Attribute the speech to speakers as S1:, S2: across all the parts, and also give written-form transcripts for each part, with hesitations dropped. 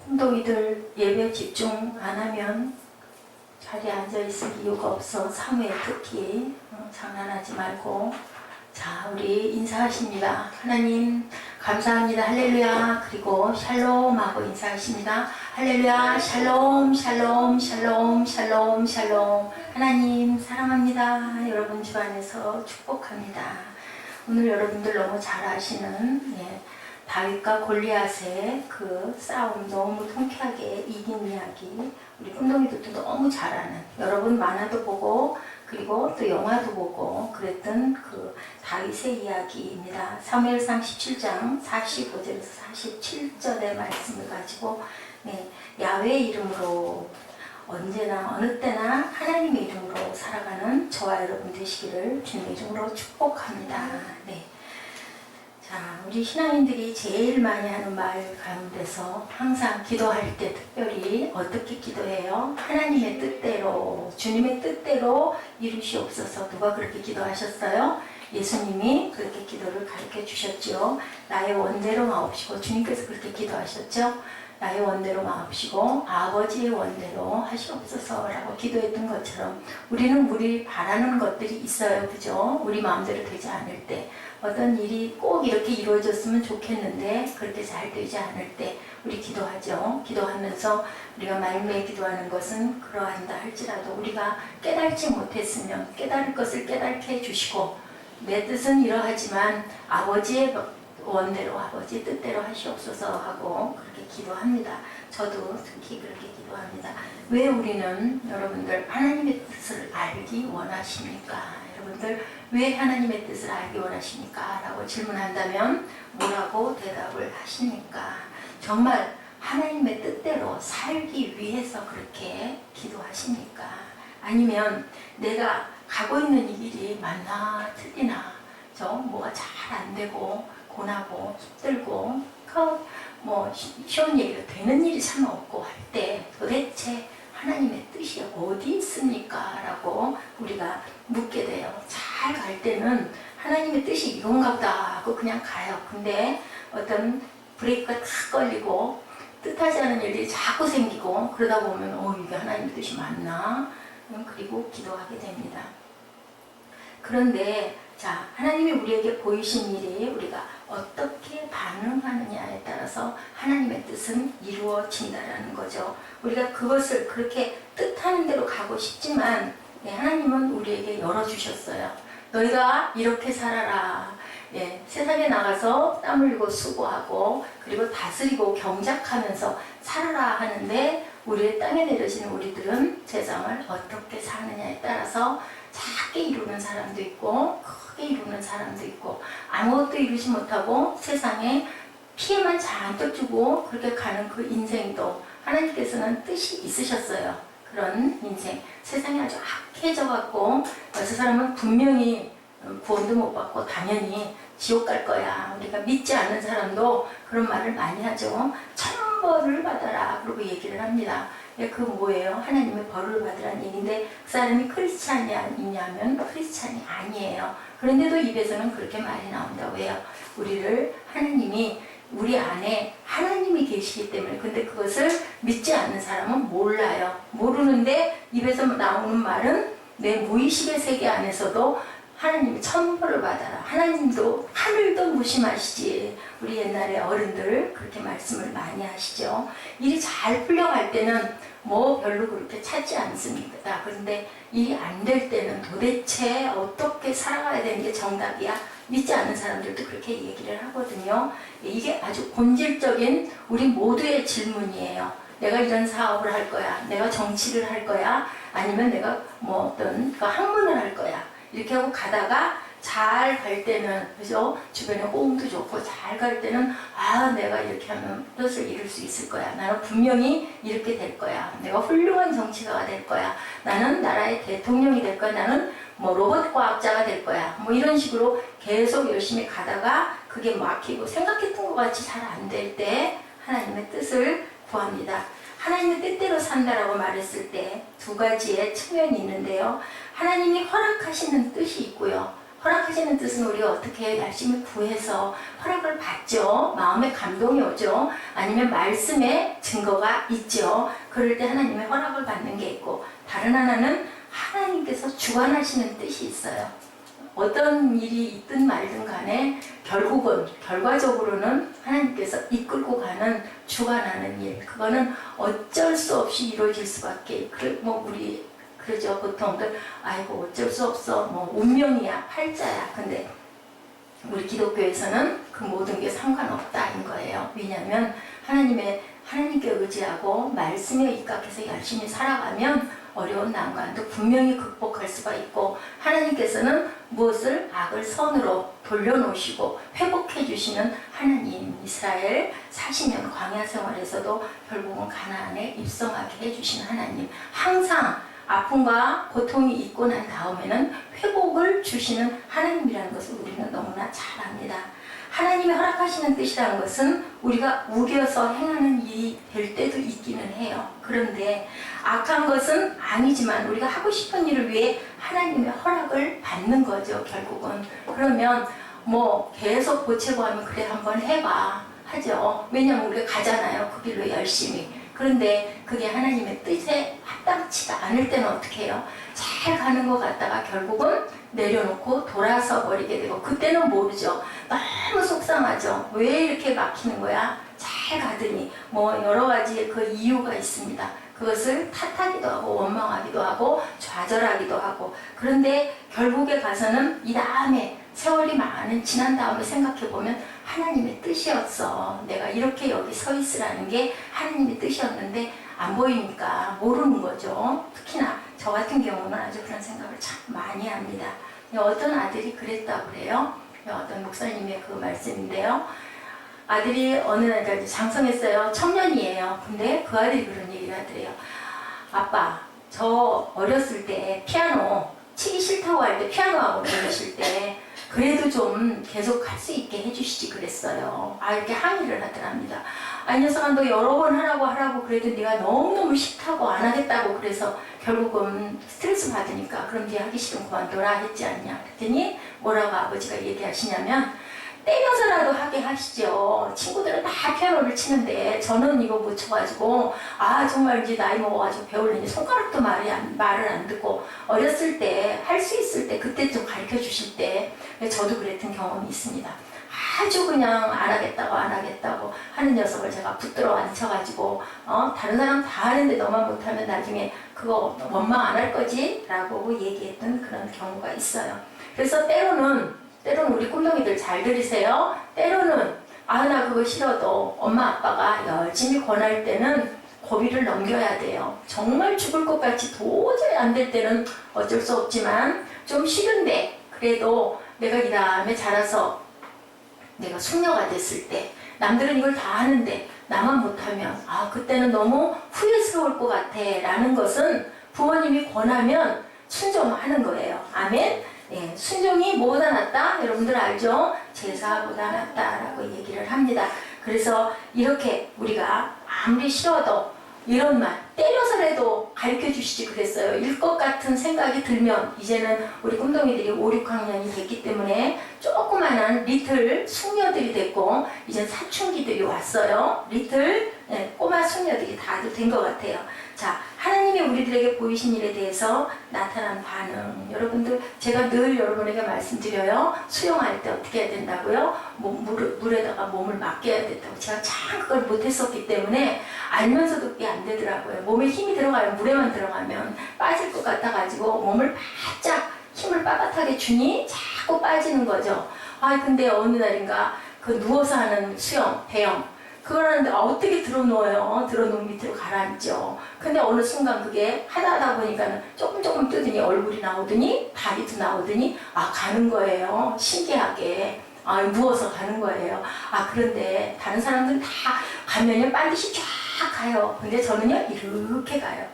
S1: 운동이들 예배 집중 안 하면 자리에 앉아 있을 이유가 없어. 사무에 특히 장난하지 말고. 자, 우리 인사하십니다. 하나님 감사합니다. 할렐루야. 그리고 샬롬 하고 인사하십니다. 할렐루야. 샬롬 샬롬 샬롬 샬롬 샬롬. 하나님 사랑합니다. 여러분 집안에서 축복합니다. 오늘 여러분들 너무 잘 아시는 다윗과 골리앗의 그 싸움 너무 통쾌하게 이긴 이야기, 우리 꿈동이들도 너무 잘 아는, 여러분 만화도 보고 그리고 또 영화도 보고 그랬던 그 다윗의 이야기입니다. 사무엘상 17장 45절에서 47절의 말씀을 가지고 야훼 이름으로 언제나 어느 때나 하나님의 이름으로 살아가는 저와 여러분 되시기를 주님의 이름으로 축복합니다. 자, 우리 신앙인들이 제일 많이 하는 말 가운데서 항상 기도할 때 특별히 어떻게 기도해요? 하나님의 뜻대로, 주님의 뜻대로 이루시옵소서. 누가 그렇게 기도하셨어요? 예수님이 그렇게 기도를 가르쳐 주셨죠. 나의 원대로 마옵시고, 주님께서 그렇게 기도하셨죠. 나의 원대로 마옵시고 아버지의 원대로 하시옵소서 라고 기도했던 것처럼 우리는 우리 바라는 것들이 있어요. 그죠? 우리 마음대로 되지 않을 때, 어떤 일이 꼭 이렇게 이루어졌으면 좋겠는데 그렇게 잘 되지 않을 때 우리 기도하죠. 기도하면서 우리가 말미에 기도하는 것은 그러한다 할지라도 우리가 깨달지 못했으면 깨달을 것을 깨닫게 해주시고, 내 뜻은 이러하지만 아버지의 원대로, 아버지 뜻대로 하시옵소서 하고 그렇게 기도합니다. 저도 특히 그렇게 기도합니다. 왜 우리는 여러분들 하나님의 뜻을 알기 원하십니까? 여러분들 왜 하나님의 뜻을 알기 원하십니까? 라고 질문한다면 뭐라고 대답을 하십니까? 정말 하나님의 뜻대로 살기 위해서 그렇게 기도하십니까? 아니면 내가 가고 있는 이 길이 맞나 틀리나, 뭐가 잘 안 되고 고나고 힘들고 쉬운 얘기로 되는 일이 참 없고 할 때 도대체 하나님의 뜻이 어디 있습니까? 라고 우리가 묻게 돼요. 잘 갈 때는 하나님의 뜻이 이건가 보다 하고 그냥 가요. 근데 어떤 브레이크가 탁 걸리고 뜻하지 않은 일들이 자꾸 생기고 그러다 보면 이게 하나님의 뜻이 맞나? 그리고 기도하게 됩니다. 그런데 자, 하나님이 우리에게 보이신 일이 우리가 어떻게 반응하느냐에 따라서 하나님의 뜻은 이루어진다라는 거죠. 우리가 그것을 그렇게 뜻하는 대로 가고 싶지만 하나님은 우리에게 열어주셨어요. 너희가 이렇게 살아라. 세상에 나가서 땀 흘리고 수고하고 그리고 다스리고 경작하면서 살아라 하는데, 우리의 땅에 내려지는 우리들은 세상을 어떻게 사느냐에 따라서 작게 이루는 사람도 있고 크게 이루는 사람도 있고, 아무것도 이루지 못하고 세상에 피해만 잔뜩 주고 그렇게 가는 그 인생도 하나님께서는 뜻이 있으셨어요. 그런 인생, 세상이 아주 악해져 갖고 저 사람은 분명히 구원도 못 받고 당연히 지옥 갈 거야. 우리가 믿지 않는 사람도 그런 말을 많이 하죠. 천벌을 받아라 그러고 얘기를 합니다. 그 뭐예요? 하나님의 벌을 받으라는 얘기인데 그 사람이 크리스찬이냐면 크리스찬이 아니에요. 그런데도 입에서는 그렇게 말이 나온다. 왜요? 우리를 하나님이 우리 안에 하나님이 계시기 때문에. 근데 그것을 믿지 않는 사람은 몰라요. 모르는데 입에서 나오는 말은 내 무의식의 세계 안에서도 하나님이 천벌을 받아라. 하나님도 하늘도 무심하시지. 우리 옛날에 어른들 그렇게 말씀을 많이 하시죠. 일이 잘 풀려갈 때는 별로 그렇게 찾지 않습니다. 그런데 일이 안 될 때는 도대체 어떻게 살아가야 되는 게 정답이야? 믿지 않는 사람들도 그렇게 얘기를 하거든요. 이게 아주 본질적인 우리 모두의 질문이에요. 내가 이런 사업을 할 거야? 내가 정치를 할 거야? 아니면 내가 어떤 학문을 할 거야? 이렇게 하고 가다가 잘 갈 때는, 그죠? 주변에 호응도 좋고 잘 갈 때는 내가 이렇게 하면 뜻을 이룰 수 있을 거야. 나는 분명히 이렇게 될 거야. 내가 훌륭한 정치가가 될 거야. 나는 나라의 대통령이 될 거야. 나는 로봇 과학자가 될 거야. 이런 식으로 계속 열심히 가다가 그게 막히고 생각했던 것 같이 잘 안 될 때 하나님의 뜻을 구합니다. 하나님의 뜻대로 산다라고 말했을 때 두 가지의 측면이 있는데요. 하나님이 허락하시는 뜻이 있고요. 허락하시는 뜻은 우리가 어떻게 열심히 구해서 허락을 받죠. 마음에 감동이 오죠. 아니면 말씀에 증거가 있죠. 그럴 때 하나님의 허락을 받는 게 있고, 다른 하나는 하나님께서 주관하시는 뜻이 있어요. 어떤 일이 있든 말든 간에 결국은 결과적으로는 하나님께서 이끌고 가는 주관하는 일, 그거는 어쩔 수 없이 이루어질 수밖에. 우리 그러죠. 보통들 아이고 어쩔 수 없어, 뭐 운명이야, 팔자야. 근데 우리 기독교에서는 그 모든 게 상관없다인 거예요. 왜냐하면 하나님께 의지하고 말씀에 입각해서 열심히 살아가면 어려운 난관도 분명히 극복할 수가 있고, 하나님께서는 무엇을 악을 선으로 돌려놓으시고 회복해 주시는 하나님. 이스라엘 40년 광야 생활에서도 결국은 가나안에 입성하게 해주신 하나님. 항상 아픔과 고통이 있고 난 다음에는 회복을 주시는 하나님이라는 것을 우리는 너무나 잘 압니다. 하나님이 허락하시는 뜻이라는 것은 우리가 우겨서 행하는 일이 될 때도 있기는 해요. 그런데 악한 것은 아니지만 우리가 하고 싶은 일을 위해 하나님의 허락을 받는 거죠, 결국은. 그러면 뭐 계속 보채고 하면 그래 한번 해봐 하죠. 왜냐하면 우리가 가잖아요, 그 길로 열심히. 그런데 그게 하나님의 뜻에 합당치가 않을 때는 어떻게 해요? 잘 가는 것 같다가 결국은 내려놓고 돌아서 버리게 되고, 그때는 모르죠. 너무 속상하죠. 왜 이렇게 막히는 거야? 잘 가더니. 뭐 여러 가지 그 이유가 있습니다. 그것을 탓하기도 하고 원망하기도 하고 좌절하기도 하고. 그런데 결국에 가서는 이 다음에 세월이 많은 지난 다음에 생각해보면 하나님의 뜻이었어. 내가 이렇게 여기 서 있으라는 게 하나님의 뜻이었는데 안 보이니까 모르는 거죠. 특히나 저 같은 경우는 아주 그런 생각을 참 많이 합니다. 어떤 아들이 그랬다고 그래요. 어떤 목사님의 그 말씀인데요. 아들이 어느 날 장성했어요. 청년이에요. 근데 그 아들이 그런 얘기를 하더래요. 아빠, 저 어렸을 때 피아노 치기 싫다고 할 때 피아노하고 배우실 때 그래도 좀 계속 할 수 있게 해주시지 그랬어요. 이렇게 항의를 하더랍니다. 이 녀석아, 너 여러 번 하라고 그래도 네가 너무너무 싫다고 안 하겠다고 그래서 결국은 스트레스 받으니까 그럼 네 하기 싫으면 그만둬라 했지 않냐. 그랬더니 뭐라고 아버지가 얘기하시냐면, 때려서라도 하게 하시죠. 친구들은 다 피아노를 치는데 저는 이거 못 쳐가지고 정말 이제 나이 먹어가지고 배우려니 손가락도 말을 안 듣고, 어렸을 때 할 수 있을 때 그때 좀 가르쳐 주실 때 저도 그랬던 경험이 있습니다. 아주 그냥 안 하겠다고 하는 녀석을 제가 붙들어 앉혀가지고 다른 사람 다 하는데 너만 못하면 나중에 그거 원망 안 할 거지? 라고 얘기했던 그런 경우가 있어요. 그래서 때로는 우리 꿈덩이들 잘 들으세요. 때로는 나 그거 싫어도 엄마 아빠가 열심히 권할 때는 고비를 넘겨야 돼요. 정말 죽을 것 같이 도저히 안 될 때는 어쩔 수 없지만 좀 싫은데 그래도 내가 이 다음에 자라서 내가 숙녀가 됐을 때 남들은 이걸 다 하는데 나만 못하면 그때는 너무 후회스러울 것 같아 라는 것은 부모님이 권하면 순종하는 거예요. 아멘. 예, 순종이 뭐보다 낫다? 여러분들 알죠? 제사보다 낫다라고 얘기를 합니다. 그래서 이렇게 우리가 아무리 싫어도 이런 말, 때려서라도 가르쳐 주시지 그랬어요. 일 것 같은 생각이 들면, 이제는 우리 꿈덩이들이 5, 6학년이 됐기 때문에 조그만한 리틀 숙녀들이 됐고, 이제 사춘기들이 왔어요. 리틀 꼬마 숙녀들이 다들 된 것 같아요. 자, 하나님이 우리들에게 보이신 일에 대해서 나타난 반응. 여러분들, 제가 늘 여러분에게 말씀드려요. 수영할 때 어떻게 해야 된다고요? 물에다가 몸을 맡겨야 된다고. 제가 참 그걸 못했었기 때문에 알면서도 그게 안 되더라고요. 몸에 힘이 들어가요. 물에만 들어가면 빠질 것 같아가지고 몸을 바짝 힘을 빳빳하게 주니 자꾸 빠지는 거죠. 근데 어느 날인가 그 누워서 하는 수영, 배영, 그걸 하는데 어떻게 들어놓아요? 들어놓은 밑으로 가라앉죠. 근데 어느 순간 그게 하다 보니까는 조금 뜨더니 얼굴이 나오더니 다리도 나오더니 가는 거예요. 신기하게. 누워서 가는 거예요. 그런데 다른 사람들은 다 가면요 반드시 쫙 가요. 근데 저는요 이렇게 가요.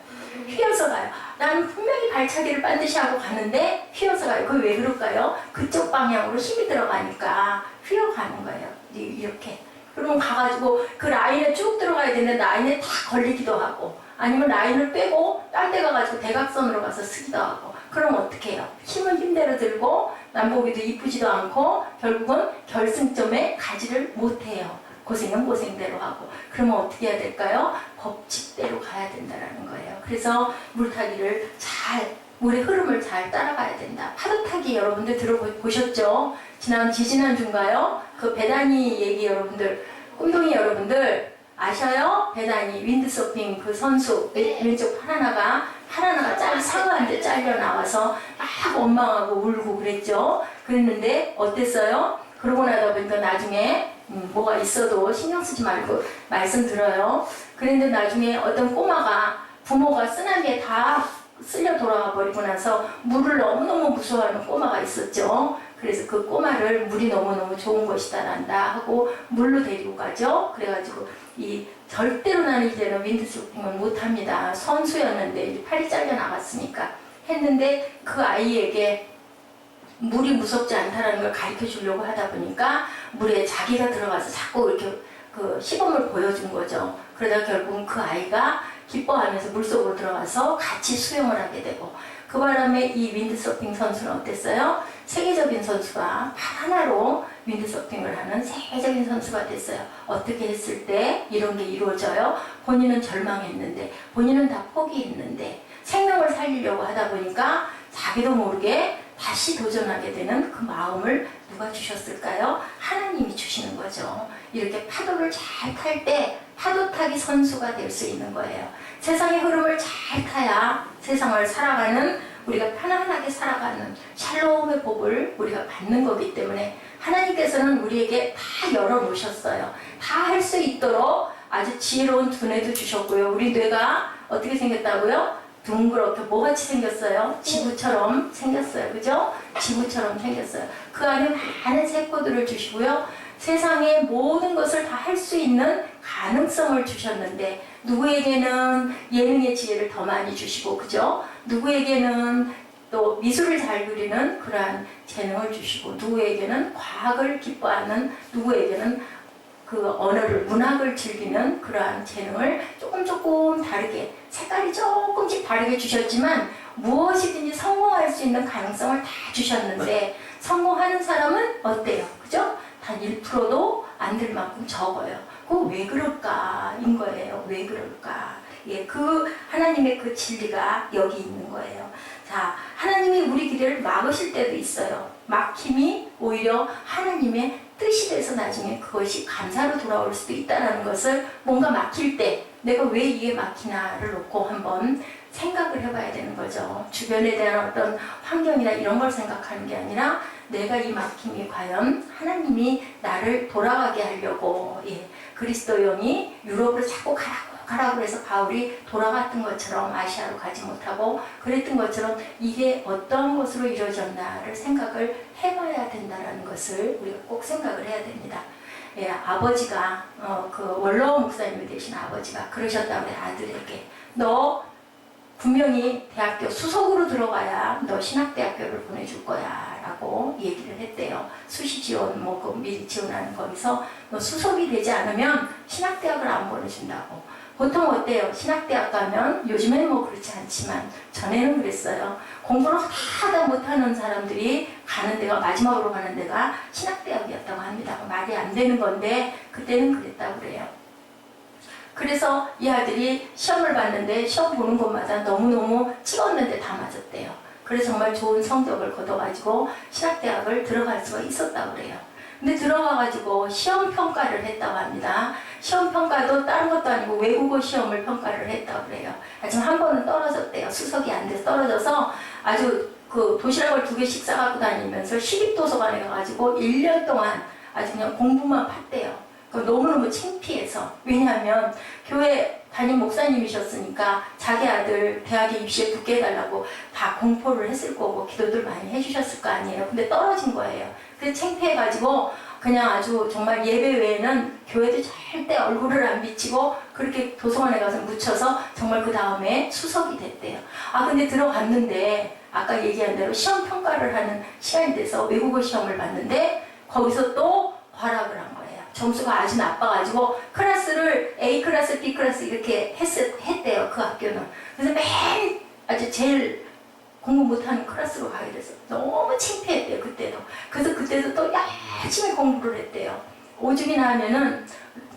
S1: 휘어서 가요. 나는 분명히 발차기를 반드시 하고 가는데 휘어서 가요. 그게 왜 그럴까요? 그쪽 방향으로 힘이 들어가니까 휘어가는 거예요. 이렇게. 그러면 가가지고 그 라인에 쭉 들어가야 되는데 라인에 다 걸리기도 하고 아니면 라인을 빼고 딴 데 가가지고 대각선으로 가서 쓰기도 하고 그럼 어떻게 해요? 힘은 힘대로 들고 남보기도 이쁘지도 않고 결국은 결승점에 가지를 못해요. 고생은 고생대로 하고 그러면 어떻게 해야 될까요? 법칙대로 가야 된다는 거예요. 그래서 물타기를 물의 흐름을 잘 따라가야 된다. 파도타기 여러분들 들어보셨죠? 지지난주인가요? 그 배다니 얘기 여러분들, 꿈동이 여러분들 아셔요? 배다니 윈드서핑 그 선수 왼쪽 하나가 상어한테 잘려 나와서 막 원망하고 울고 그랬죠. 그랬는데 어땠어요? 그러고 나다 보니까 나중에 뭐가 있어도 신경 쓰지 말고 말씀 들어요. 그런데 나중에 어떤 꼬마가 부모가 쓰나미에 다 쓸려 돌아가 버리고 나서 물을 너무너무 무서워하는 꼬마가 있었죠. 그래서 그 꼬마를 물이 너무너무 좋은 것이다 난다 하고 물로 데리고 가죠. 그래가지고 절대로 나는 이제는 윈드서핑을 못합니다. 선수였는데 팔이 잘려 나갔으니까 했는데 그 아이에게 물이 무섭지 않다는 걸 가르쳐 주려고 하다 보니까 물에 자기가 들어가서 자꾸 이렇게 그 시범을 보여준 거죠. 그러다 결국은 그 아이가 기뻐하면서 물속으로 들어가서 같이 수영을 하게 되고 그 바람에 이 윈드서핑 선수는 어땠어요? 세계적인 선수가 발 하나로 윈드서핑을 하는 세계적인 선수가 됐어요. 어떻게 했을 때 이런 게 이루어져요? 본인은 절망했는데 본인은 다 포기했는데 생명을 살리려고 하다 보니까 자기도 모르게 다시 도전하게 되는 그 마음을 누가 주셨을까요? 하나님이 주시는 거죠. 이렇게 파도를 잘 탈 때 파도타기 선수가 될 수 있는 거예요. 세상의 흐름을 잘 타야 세상을 살아가는 우리가 편안하게 살아가는 샬롬의 복을 우리가 받는 거기 때문에 하나님께서는 우리에게 다 열어놓으셨어요. 다 할 수 있도록 아주 지혜로운 두뇌도 주셨고요. 우리 뇌가 어떻게 생겼다고요? 둥그렇게 뭐같이 생겼어요? 지구처럼 생겼어요. 그죠? 지구처럼 생겼어요. 그 안에 많은 세포들을 주시고요. 세상의 모든 것을 다 할 수 있는 가능성을 주셨는데 누구에게는 예능의 지혜를 더 많이 주시고 그죠? 누구에게는 또 미술을 잘 그리는 그러한 재능을 주시고 누구에게는 과학을 기뻐하는 누구에게는 그 언어를 문학을 즐기는 그러한 재능을 조금 다르게 색깔이 조금씩 다르게 주셨지만 무엇이든지 성공할 수 있는 가능성을 다 주셨는데 성공하는 사람은 어때요? 그죠? 단 1%도 안 될 만큼 적어요. 그거 왜 그럴까인 거예요. 왜 그럴까? 예, 그 하나님의 그 진리가 여기 있는 거예요. 자, 하나님이 우리 길을 막으실 때도 있어요. 막힘이 오히려 하나님의 뜻이 돼서 나중에 그것이 감사로 돌아올 수도 있다는 것을 뭔가 막힐 때 내가 왜 이게 막히나를 놓고 한번 생각을 해봐야 되는 거죠. 주변에 대한 어떤 환경이나 이런 걸 생각하는 게 아니라 내가 이 막힘이 과연 하나님이 나를 돌아가게 하려고 그리스도 영이 유럽으로 자꾸 가라고 해서 바울이 돌아갔던 것처럼 아시아로 가지 못하고 그랬던 것처럼 이게 어떤 것으로 이루어졌나를 생각을 해봐야 된다는 것을 우리가 꼭 생각을 해야 됩니다. 예, 아버지가 그 원로 목사님이 되신 아버지가 그러셨다고 해요. 아들에게 너 분명히 대학교 수석으로 들어가야 너 신학대학교를 보내줄 거야 라고 얘기를 했대요. 수시 지원 그 미리 지원하는 거기서 너 수석이 되지 않으면 신학대학을 안 보내준다고. 보통 어때요? 신학대학 가면 요즘에는 뭐 그렇지 않지만 전에는 그랬어요. 공부를 하다 못하는 사람들이 가는 데가 마지막으로 가는 데가 신학대학이었다고 합니다. 말이 안 되는 건데 그때는 그랬다고 그래요. 그래서 이 아들이 시험을 봤는데 시험 보는 곳마다 너무너무 찍었는데 다 맞았대요. 그래서 정말 좋은 성적을 거둬가지고 신학대학을 들어갈 수가 있었다고 그래요. 근데 들어가가지고 시험 평가를 했다고 합니다. 시험 평가도 다른 것도 아니고 외국어 시험을 평가를 했다고 그래요. 하지만 한 번은 떨어졌대요. 수석이 안 돼서 떨어져서 아주 그 도시락을 2개씩 싸갖고 다니면서 시립도서관에 가가지고 1년 동안 아주 그냥 공부만 팠대요. 너무너무 창피해서. 왜냐하면 교회 담임 목사님이셨으니까 자기 아들 대학에 입시에 붙게 해달라고 다 공포를 했을 거고 기도들 많이 해주셨을 거 아니에요. 근데 떨어진 거예요. 그래서 창피해가지고 그냥 아주 정말 예배 외에는 교회도 절대 얼굴을 안 비치고 그렇게 도서관에 가서 묻혀서 정말 그 다음에 수석이 됐대요. 근데 들어갔는데 아까 얘기한 대로 시험 평가를 하는 시간이 돼서 외국어 시험을 봤는데 거기서 또 과락을 한 거예요. 점수가 아주 나빠가지고 클래스를 A 클래스, B 클래스 이렇게 했대요. 그 학교는. 그래서 맨 아주 제일 공부 못하는 클래스로 가게 돼서 너무 창피했대요. 그때도. 그래서 그때도 또 열심히 공부를 했대요. 오중이나 하면은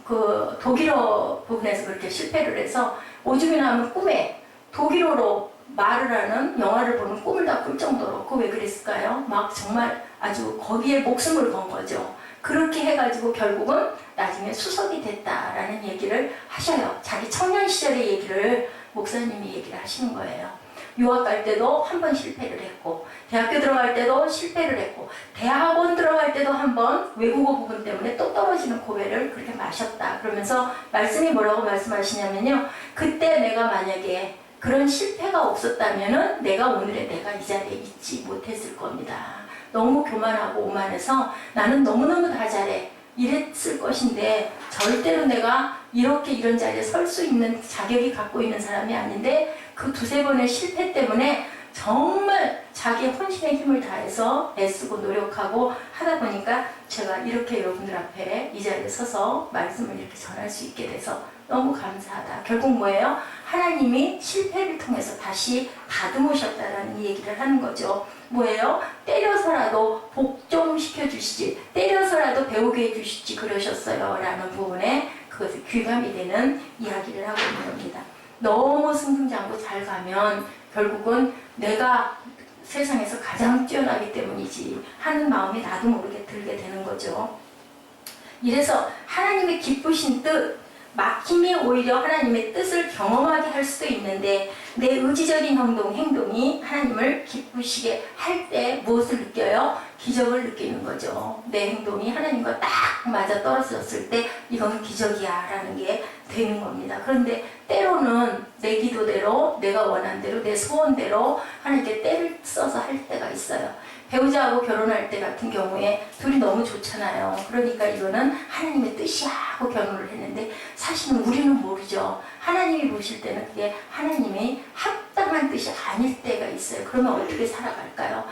S1: 그 독일어 부분에서 그렇게 실패를 해서 오중이나 하면 꿈에 독일어로 말을 하는 영화를 보는 꿈을 다 꿀 정도로. 그 왜 그랬을까요? 막 정말 아주 거기에 목숨을 건 거죠. 그렇게 해가지고 결국은 나중에 수석이 됐다라는 얘기를 하셔요. 자기 청년 시절의 얘기를 목사님이 얘기를 하시는 거예요. 유학 갈 때도 한 번 실패를 했고, 대학교 들어갈 때도 실패를 했고, 대학원 들어갈 때도 한 번 외국어 부분 때문에 또 떨어지는 고배를 그렇게 마셨다. 그러면서 말씀이 뭐라고 말씀하시냐면요. 그때 내가 만약에 그런 실패가 없었다면은 내가 오늘의 내가 이 자리에 있지 못했을 겁니다. 너무 교만하고 오만해서 나는 너무너무 다 잘해 이랬을 것인데 절대로 내가 이렇게 이런 자리에 설 수 있는 자격이 갖고 있는 사람이 아닌데 그 두세 번의 실패 때문에 정말 자기의 혼신의 힘을 다해서 애쓰고 노력하고 하다 보니까 제가 이렇게 여러분들 앞에 이 자리에 서서 말씀을 이렇게 전할 수 있게 돼서 너무 감사하다. 결국 뭐예요? 하나님이 실패를 통해서 다시 다듬으셨다라는 얘기를 하는 거죠. 뭐예요? 때려서라도 복종시켜 주시지, 때려서라도 배우게 해주시지 그러셨어요 라는 부분에 그것이 귀감이 되는 이야기를 하고 있는 겁니다. 너무 승승장구 잘 가면 결국은 내가 세상에서 가장 뛰어나기 때문이지 하는 마음이 나도 모르게 들게 되는 거죠. 이래서 하나님의 기쁘신 뜻, 막힘이 오히려 하나님의 뜻을 경험하게 할 수도 있는데 내 의지적인 행동이 하나님을 기쁘시게 할 때 무엇을 느껴요? 기적을 느끼는 거죠. 내 행동이 하나님과 딱 맞아 떨어졌을 때 이건 기적이야 라는 게 되는 겁니다. 그런데 때로는 내 기도대로 내가 원한 대로 내 소원대로 하나님께 때를 써서 할 때가 있어요. 배우자하고 결혼할 때 같은 경우에 둘이 너무 좋잖아요. 그러니까 이거는 하나님의 뜻이야 하고 결혼을 했는데 사실은 우리는 모르죠. 하나님이 보실 때는 그게 하나님이 합당한 뜻이 아닐 때가 있어요. 그러면 어떻게 살아갈까요?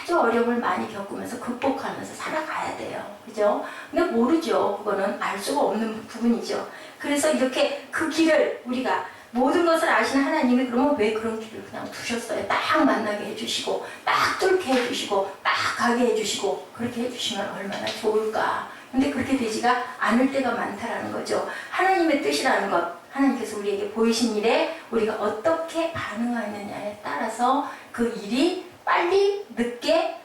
S1: 아주 어려움을 많이 겪으면서 극복하면서 살아가야 돼요. 그죠? 근데 모르죠. 그거는 알 수가 없는 부분이죠. 그래서 이렇게 그 길을 우리가 모든 것을 아시는 하나님이 그러면 왜 그런 길을 그냥 두셨어요? 딱 만나게 해주시고 딱 뚫게 해주시고 딱 가게 해주시고 그렇게 해주시면 얼마나 좋을까. 근데 그렇게 되지가 않을 때가 많다라는 거죠. 하나님의 뜻이라는 것, 하나님께서 우리에게 보이신 일에 우리가 어떻게 반응하느냐에 따라서 그 일이 빨리 늦게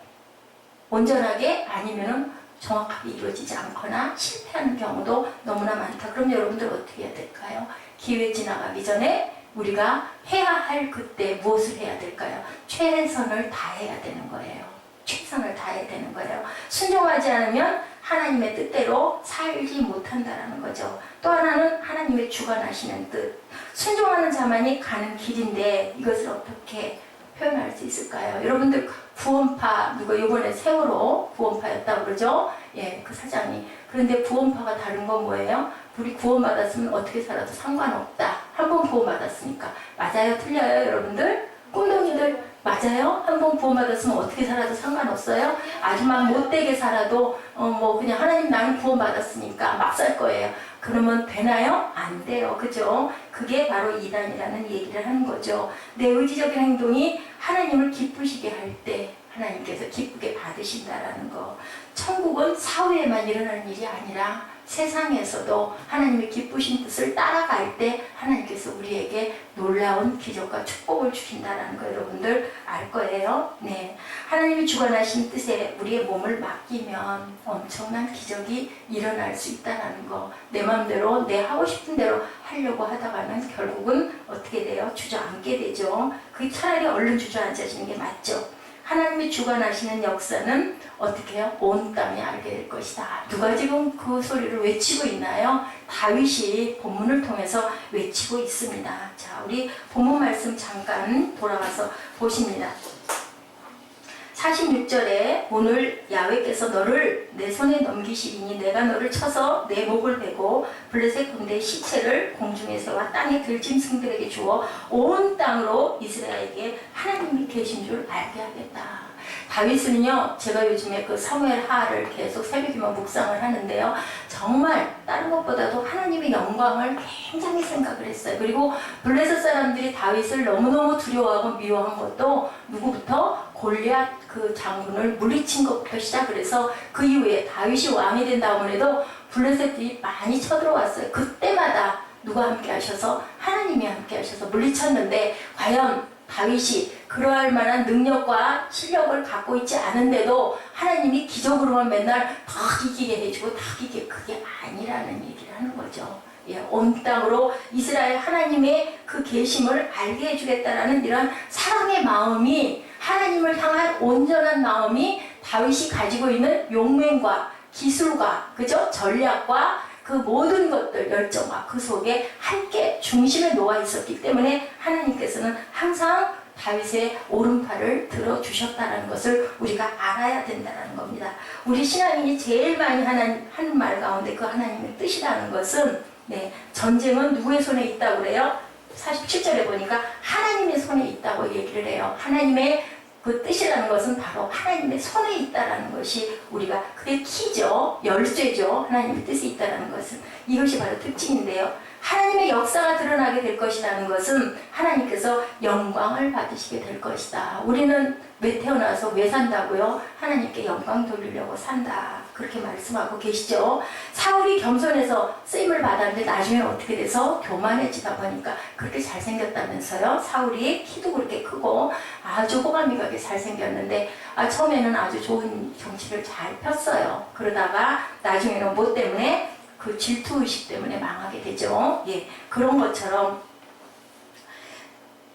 S1: 온전하게 아니면은 정확하게 이루어지지 않거나 실패하는 경우도 너무나 많다. 그럼 여러분들 어떻게 해야 될까요? 기회 지나가기 전에 우리가 해야 할 그때 무엇을 해야 될까요? 최선을 다해야 되는 거예요. 최선을 다해야 되는 거예요. 순종하지 않으면 하나님의 뜻대로 살지 못한다라는 거죠. 또 하나는 하나님의 주관하시는 뜻. 순종하는 자만이 가는 길인데 이것을 어떻게 표현할 수 있을까요? 여러분들 구원파 누가 이번에 세월호 구원파였다고 그러죠? 예, 그 사장이. 그런데 구원파가 다른 건 뭐예요? 우리 구원받았으면 어떻게 살아도 상관없다. 한 번 구원받았으니까. 맞아요? 틀려요? 여러분들? 꽁동이들 맞아요? 한 번 구원받았으면 어떻게 살아도 상관없어요? 아주 막 못되게 살아도 뭐 그냥 하나님 나는 구원받았으니까 막 살 거예요. 그러면 되나요? 안 돼요. 그죠? 그게 바로 이단이라는 얘기를 하는 거죠. 내 의지적인 행동이 하나님을 기쁘시게 할 때 하나님께서 기쁘게 받으신다라는 거. 천국은 사후에만 일어나는 일이 아니라 세상에서도 하나님의 기쁘신 뜻을 따라갈 때 하나님께서 우리에게 놀라운 기적과 축복을 주신다는 거 여러분들 알 거예요. 네, 하나님이 주관하신 뜻에 우리의 몸을 맡기면 엄청난 기적이 일어날 수 있다는 거. 내 마음대로 내 하고 싶은 대로 하려고 하다가는 결국은 어떻게 돼요? 주저앉게 되죠. 그 차라리 얼른 주저앉아지는 게 맞죠. 하나님이 주관하시는 역사는 어떻게 해요? 온 땅이 알게 될 것이다. 누가 지금 그 소리를 외치고 있나요? 다윗이 본문을 통해서 외치고 있습니다. 자, 우리 본문 말씀 잠깐 돌아가서 보십니다. 46절에 오늘 야훼께서 너를 내 손에 넘기시리니 내가 너를 쳐서 내 목을 베고 블레셋 군대의 시체를 공중에 세워 땅에 들짐승들에게 주어 온 땅으로 이스라엘에게 하나님이 계신 줄 알게 하겠다. 다윗은요, 제가 요즘에 그 사무엘 하를 계속 새벽이면 묵상을 하는데요, 정말 다른 것보다도 하나님의 영광을 굉장히 생각을 했어요. 그리고 블레셋 사람들이 다윗을 너무너무 두려워하고 미워한 것도 누구부터? 골리앗 그 장군을 물리친 것부터 시작을 해서 그 이후에 다윗이 왕이 된 다음에도 블레셋들이 많이 쳐들어왔어요. 그때마다 누가 함께 하셔서? 하나님이 함께 하셔서 물리쳤는데, 과연 다윗이 그러할 만한 능력과 실력을 갖고 있지 않은데도 하나님이 기적으로만 맨날 더 이기게 해주고 더 이기게, 그게 아니라는 얘기를 하는 거죠. 예, 온 땅으로 이스라엘 하나님의 그 계심을 알게 해주겠다라는 이런 사랑의 마음이, 하나님을 향한 온전한 마음이 다윗이 가지고 있는 용맹과 기술과, 그죠? 전략과 그 모든 것들, 열정과 그 속에 함께 중심에 놓아 있었기 때문에 하나님께서는 항상 다윗의 오른팔을 들어주셨다는 것을 우리가 알아야 된다는 겁니다. 우리 신앙인이 제일 많이 하는 말 가운데 그 하나님의 뜻이라는 것은, 네, 전쟁은 누구의 손에 있다고 그래요? 47절에 보니까 하나님의 손에 있다고 얘기를 해요. 하나님의 그 뜻이라는 것은 바로 하나님의 손에 있다라는 것이, 우리가 그게 키죠. 열쇠죠. 하나님의 뜻이 있다라는 것은. 이것이 바로 특징인데요. 하나님의 역사가 드러나게 될 것이라는 것은 하나님께서 영광을 받으시게 될 것이다. 우리는 왜 태어나서 왜 산다고요? 하나님께 영광 돌리려고 산다. 그렇게 말씀하고 계시죠. 사울이 겸손해서 쓰임을 받았는데 나중에 어떻게 돼서 교만해지다 보니까 그렇게 잘생겼다면서요. 사울이 키도 그렇게 크고 아주 호감이가게 잘생겼는데 처음에는 아주 좋은 정치를 잘 폈어요. 그러다가 나중에는 뭐 때문에? 그 질투의식 때문에 망하게 되죠. 예, 그런 것처럼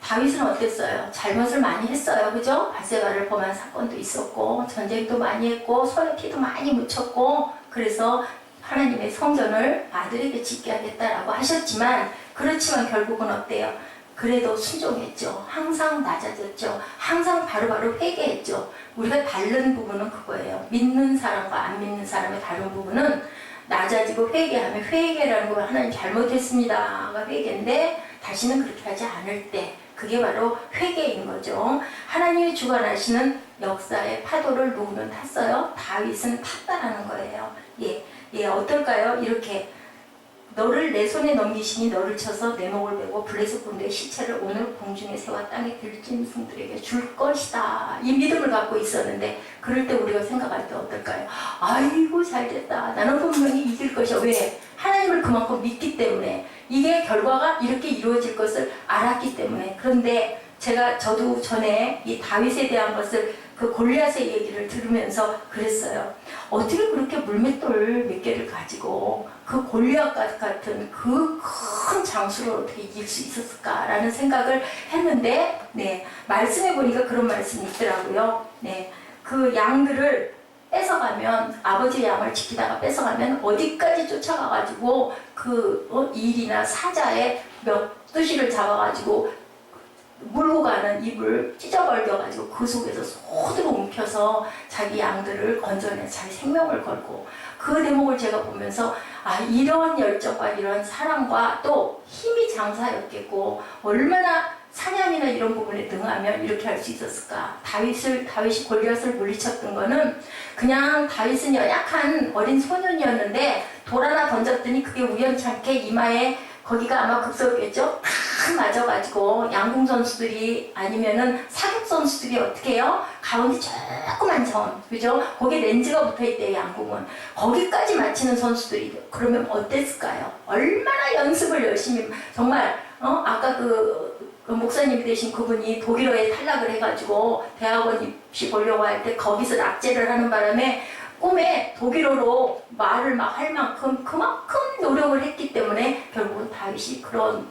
S1: 다윗은 어땠어요? 잘못을 많이 했어요. 그죠? 바세바를 범한 사건도 있었고, 전쟁도 많이 했고, 손에 피도 많이 묻혔고, 그래서 하나님의 성전을 아들에게 짓게 하겠다라고 하셨지만, 그렇지만 결국은 어때요? 그래도 순종했죠. 항상 낮아졌죠. 항상 바로바로 회개했죠. 우리가 다른 부분은 그거예요. 믿는 사람과 안 믿는 사람의 다른 부분은 낮아지고 회개하면, 회개라는 거 하나님 잘못했습니다가 회개인데 다시는 그렇게 하지 않을 때, 그게 바로 회개인 거죠. 하나님이 주관하시는 역사의 파도를 누구는 탔어요? 다윗은 탔다라는 거예요. 예, 어떨까요? 이렇게 너를 내 손에 넘기시니 너를 쳐서 내 목을 베고 블레셋 군대의 시체를 오늘 공중에 새와 땅에 들짐승들에게 줄 것이다. 이 믿음을 갖고 있었는데, 그럴 때 우리가 생각할 때 어떨까요? 아이고 잘됐다. 나는 분명히 이길 것이야. 왜? 하나님을 그만큼 믿기 때문에, 이게 결과가 이렇게 이루어질 것을 알았기 때문에. 그런데 저도 전에 이 다윗에 대한 것을, 그 골리앗의 얘기를 들으면서 그랬어요. 어떻게 그렇게 물맷돌 몇 개를 가지고 그 골리앗 같은 그 큰 장수를 어떻게 이길 수 있었을까라는 생각을 했는데, 네, 말씀해 보니까 그런 말씀이 있더라고요. 네, 그 양들을 뺏어가면, 아버지 양을 지키다가 뺏어가면 어디까지 쫓아가가지고 그 일이나 사자의 몇 두시를 잡아가지고 물고 가는 입을 찢어벌겨가지고 그 속에서 소드로 움켜서 자기 양들을 건져내 자기 생명을 걸고, 그 대목을 제가 보면서 이런 열정과 이런 사랑과 또 힘이 장사였겠고, 얼마나 사냥이나 이런 부분에 등하면 이렇게 할 수 있었을까. 다윗이 골리앗을 물리쳤던 거는 그냥 다윗은 연약한 어린 소년이었는데 돌 하나 던졌더니 그게 우연찮게 이마에, 거기가 아마 급속이겠죠? 탁 맞아가지고 양궁 선수들이 아니면은 사격 선수들이 어떻게 해요? 가운데 조그만 점, 그죠? 거기에 렌즈가 붙어있대요, 양궁은. 거기까지 맞히는 선수들이 그러면 어땠을까요? 얼마나 연습을 열심히, 정말 아까 그 목사님이 되신 그분이 독일어에 탈락을 해가지고 대학원 입시 보려고 할 때 거기서 낙제를 하는 바람에 꿈에 독일어로 말을 막 할 만큼 그만큼 노력을 했기 때문에 결국은 다윗이 그런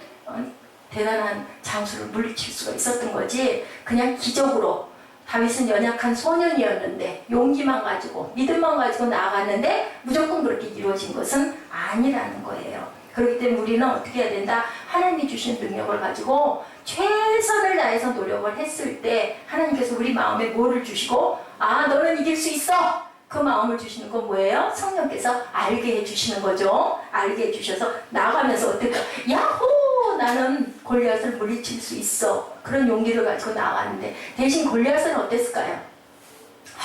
S1: 대단한 장수를 물리칠 수가 있었던 거지, 그냥 기적으로. 다윗은 연약한 소년이었는데 용기만 가지고 믿음만 가지고 나아갔는데 무조건 그렇게 이루어진 것은 아니라는 거예요. 그렇기 때문에 우리는 어떻게 해야 된다? 하나님이 주신 능력을 가지고 최선을 다해서 노력을 했을 때 하나님께서 우리 마음에 뭐를 주시고, 너는 이길 수 있어! 그 마음을 주시는 건 뭐예요? 성령께서 알게 해주시는 거죠. 알게 해주셔서 나가면서 어떨까? 야호! 나는 골리앗을 물리칠 수 있어. 그런 용기를 가지고 나갔는데, 대신 골리앗은 어땠을까요?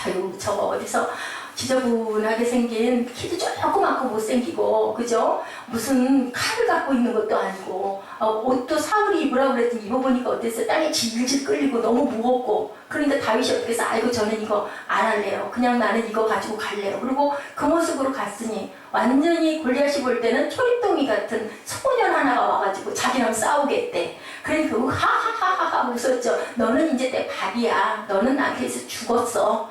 S1: 아유 저거 어디서 지저분하게 생긴 키도 조그맣고 못생기고 그죠? 무슨 칼을 갖고 있는 것도 아니고 옷도 사울이 입으라고 그랬더니 입어보니까 어땠어요? 땅에 질질 끌리고 너무 무겁고 그러니까 다윗이 어떻게 해서 아이고 저는 이거 안 할래요. 그냥 나는 이거 가지고 갈래요. 그리고 그 모습으로 갔으니 완전히 골리앗이 볼 때는 초립동이 같은 소년 하나가 와가지고 자기랑 싸우겠대. 그러니까 하하하하하 웃었죠. 너는 이제 내 밥이야. 너는 나한테 서 죽었어.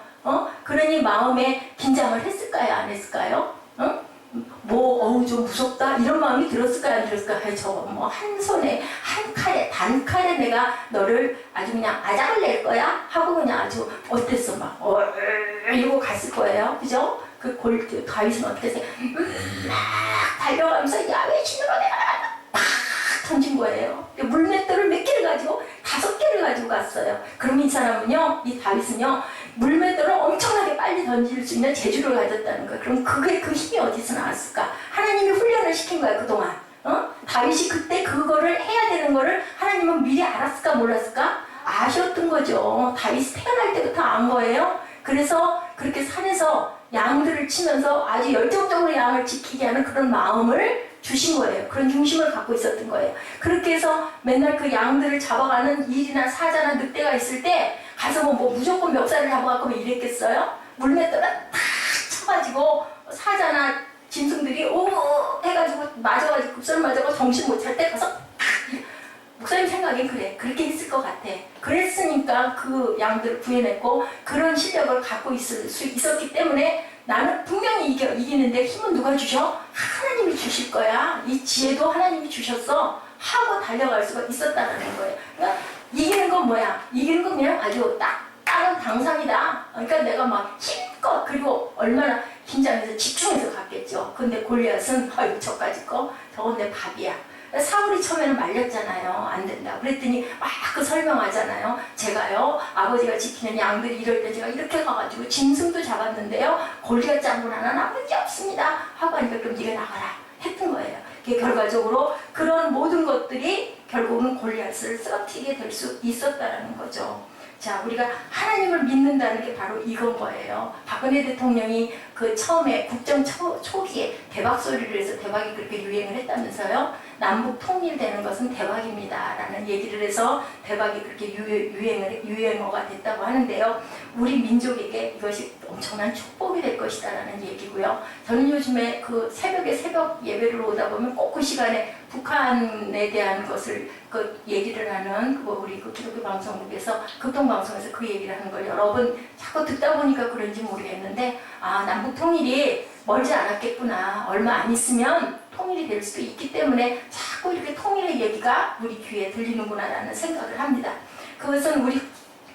S1: 그러니 마음에 긴장을 했을까요? 안 했을까요? 좀 무섭다? 이런 마음이 들었을까요? 안 들었을까요? 아이, 저거 뭐, 한 손에, 한 칼에, 단칼에 내가 너를 아주 그냥 아작을 낼 거야? 하고 그냥 아주, 어땠어? 막, 이러고 갔을 거예요. 그죠? 그 다윗은 어떻게 했어요? 막 달려가면서 야외 신으로 내가 팍 던진 거예요. 물맷돌을 몇 개를 가지고 5개를 가지고 갔어요. 그럼 이 사람은요, 이 다윗은요, 물맷돌을 엄청나게 빨리 던질 수 있는 재주를 가졌다는 거예요. 그럼 그 힘이 어디서 나왔을까? 하나님이 훈련을 시킨 거야, 그동안. 다윗이 그때 그거를 해야 되는 거를 하나님은 미리 알았을까, 몰랐을까? 아셨던 거죠. 다윗이 태어날 때부터 안 거예요. 그래서 그렇게 산에서 양들을 치면서 아주 열정적으로 양을 지키게 하는 그런 마음을 주신 거예요. 그런 중심을 갖고 있었던 거예요. 그렇게 해서 맨날 그 양들을 잡아가는 일이나 사자나 늑대가 있을 때 가서 뭐 무조건 멱살을 잡아갖고 뭐 이랬겠어요? 물맷돌을 탁 쳐가지고 사자나 짐승들이 오 해가지고 맞아가지고 급설 맞아가지고 정신 못 찰 때 가서 목사님 생각엔 그래. 그렇게 했을 것 같아. 그랬으니까 그 양들을 구해냈고 그런 실력을 갖고 있을 수 있었기 때문에 나는 분명히 이기는데 힘은 누가 주셔? 하나님이 주실 거야. 이 지혜도 하나님이 주셨어. 하고 달려갈 수가 있었다는 거예요. 그러니까 이기는 건 뭐야? 이기는 건 그냥 아주 다른 당상이다. 그러니까 내가 막 힘껏 그리고 얼마나 긴장해서 집중해서 갔겠죠. 근데 골리앗은 아유 저까지 거 저건 내 밥이야. 사울이 처음에는 말렸잖아요. 안 된다. 그랬더니 막 그 설명하잖아요. 제가요 아버지가 지키는 양들이 이럴 때 제가 이렇게 가가지고 짐승도 잡았는데요. 골리앗 장군 하나 남은 게 없습니다. 하고 하니까 그럼 네가 나가라 했던 거예요. 결과적으로 그런 모든 것들이 결국은 골리앗을 쓰러뜨리게 될 수 있었다는 거죠. 자, 우리가 하나님을 믿는다는 게 바로 이건 거예요. 박근혜 대통령이 그 처음에 국정 초기에 대박 소리를 해서 대박이 그렇게 유행을 했다면서요. 남북 통일되는 것은 대박입니다. 라는 얘기를 해서 대박이 그렇게 유행어가 됐다고 하는데요. 우리 민족에게 이것이 엄청난 축복이 될 것이다 라는 얘기고요. 저는 요즘에 그 새벽에 새벽 예배를 오다 보면 꼭 그 시간에 북한에 대한 것을 그 얘기를 하는 우리 그 기독교 방송국에서 교통방송에서 그 얘기를 하는 걸 여러 번 자꾸 듣다 보니까 그런지 모르겠는데 남북 통일이 멀지 않았겠구나. 얼마 안 있으면 통일이 될 수도 있기 때문에 자꾸 이렇게 통일의 얘기가 우리 귀에 들리는구나 라는 생각을 합니다. 그것은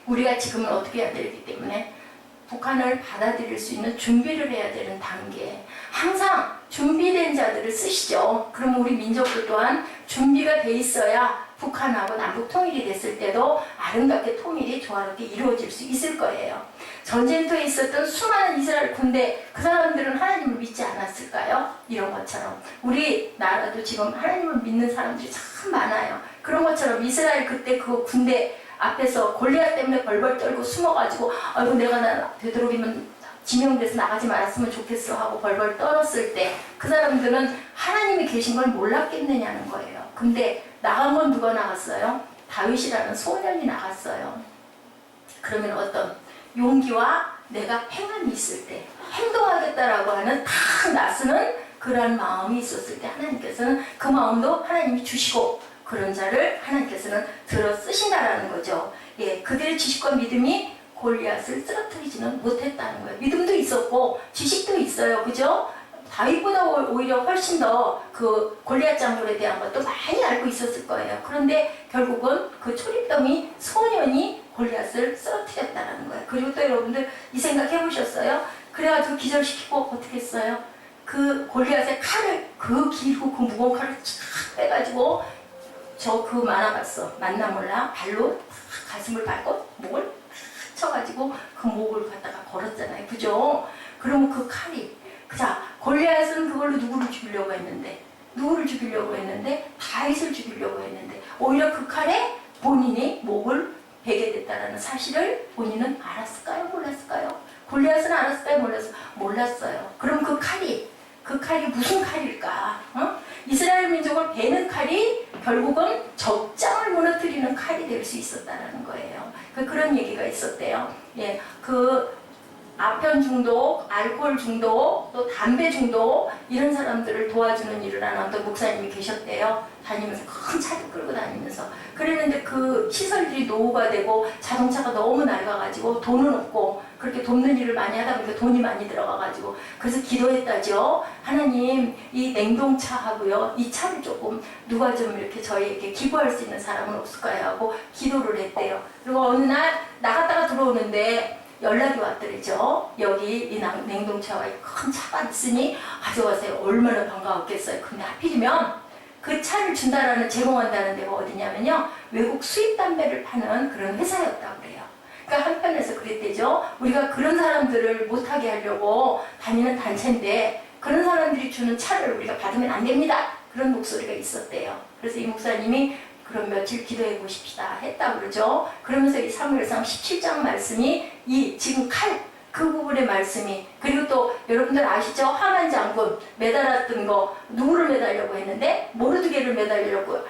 S1: 우리가 지금은 어떻게 해야 되기 때문에 북한을 받아들일 수 있는 준비를 해야 되는 단계. 항상 준비된 자들을 쓰시죠. 그러면 우리 민족도 또한 준비가 돼 있어야 북한하고 남북 통일이 됐을 때도 아름답게 통일이 조화롭게 이루어질 수 있을 거예요. 전쟁터에 있었던 수많은 이스라엘 군대, 그 사람들은 하나님을 믿지 않았을까요? 이런 것처럼 우리 나라도 지금 하나님을 믿는 사람들이 참 많아요. 그런 것처럼 이스라엘 그때 그 군대 앞에서 골리앗 때문에 벌벌 떨고 숨어가지고 아이고 내가 되도록이면 지명돼서 나가지 말았으면 좋겠어 하고 벌벌 떨었을 때 그 사람들은 하나님이 계신 걸 몰랐겠느냐는 거예요. 근데 나간 건 누가 나갔어요? 다윗이라는 소년이 나갔어요. 그러면 어떤 용기와 내가 행함이 있을 때 행동하겠다라고 하는 탁 나서는 그러한 마음이 있었을 때 하나님께서는 그 마음도 하나님이 주시고 그런 자를 하나님께서는 들어 쓰신다라는 거죠. 예, 그들의 지식과 믿음이 골리앗을 쓰러뜨리지는 못했다는 거예요. 믿음도 있었고 지식도 있어요. 그죠? 다윗보다 오히려 훨씬 더 그 골리앗 장군에 대한 것도 많이 알고 있었을 거예요. 그런데 결국은 그 초립덩이 소년이 골리앗을 쓰러뜨렸다는 거예요. 그리고 또 여러분들 이 생각 해보셨어요? 그래가지고 기절시키고 어떻게 했어요? 그 골리앗의 칼을 그 길고 그 무거운 칼을 쫙 빼가지고 저 그 만화 봤어. 맞나 몰라. 발로 가슴을 밟고 목을 쳐가지고 그 목을 갖다가 걸었잖아요. 그죠? 그러면 그 칼이 자 골리앗은 그걸로 누구를 죽이려고 했는데 다윗을 죽이려고 했는데 오히려 그 칼에 본인이 목을 베게 됐다는 사실을 본인은 알았을까요? 몰랐을까요? 무슨 칼일까? 이스라엘 민족을 베는 칼이 결국은 적장을 무너뜨리는 칼이 될 수 있었다는 거예요. 그런 얘기가 있었대요. 예, 아편 중독, 알코올 중독, 또 담배 중독 이런 사람들을 도와주는 일을 하는 어떤 목사님이 계셨대요. 다니면서 큰 차를 끌고 다니면서 그랬는데 그 시설들이 노후가 되고 자동차가 너무 낡아가지고 돈은 없고 그렇게 돕는 일을 많이 하다 보니까 돈이 많이 들어가가지고 그래서 기도했다죠. 하나님 이 냉동차하고요 이 차를 조금 누가 좀 이렇게 저희에게 기부할 수 있는 사람은 없을까요 하고 기도를 했대요. 그리고 어느 날 나갔다가 들어오는데 연락이 왔더랬죠. 여기 이 냉동차와 큰 차가 있으니 가져가세요. 얼마나 반가웠겠어요. 근데 하필이면 그 차를 준다라는 제공한다는 데가 어디냐면요. 외국 수입 담배를 파는 그런 회사였다고 그래요. 그러니까 한편에서 그랬대죠. 우리가 그런 사람들을 못하게 하려고 다니는 단체인데 그런 사람들이 주는 차를 우리가 받으면 안 됩니다. 그런 목소리가 있었대요. 그래서 이 목사님이 그럼 며칠 기도해 보십시다 했다고 그러죠. 그러면서 이 사무엘상 17장 말씀이 이 지금 그 부분의 말씀이 그리고 또 여러분들 아시죠? 하만 장군 매달았던 거 누구를 매달려고 했는데 모르드게를 매달리려고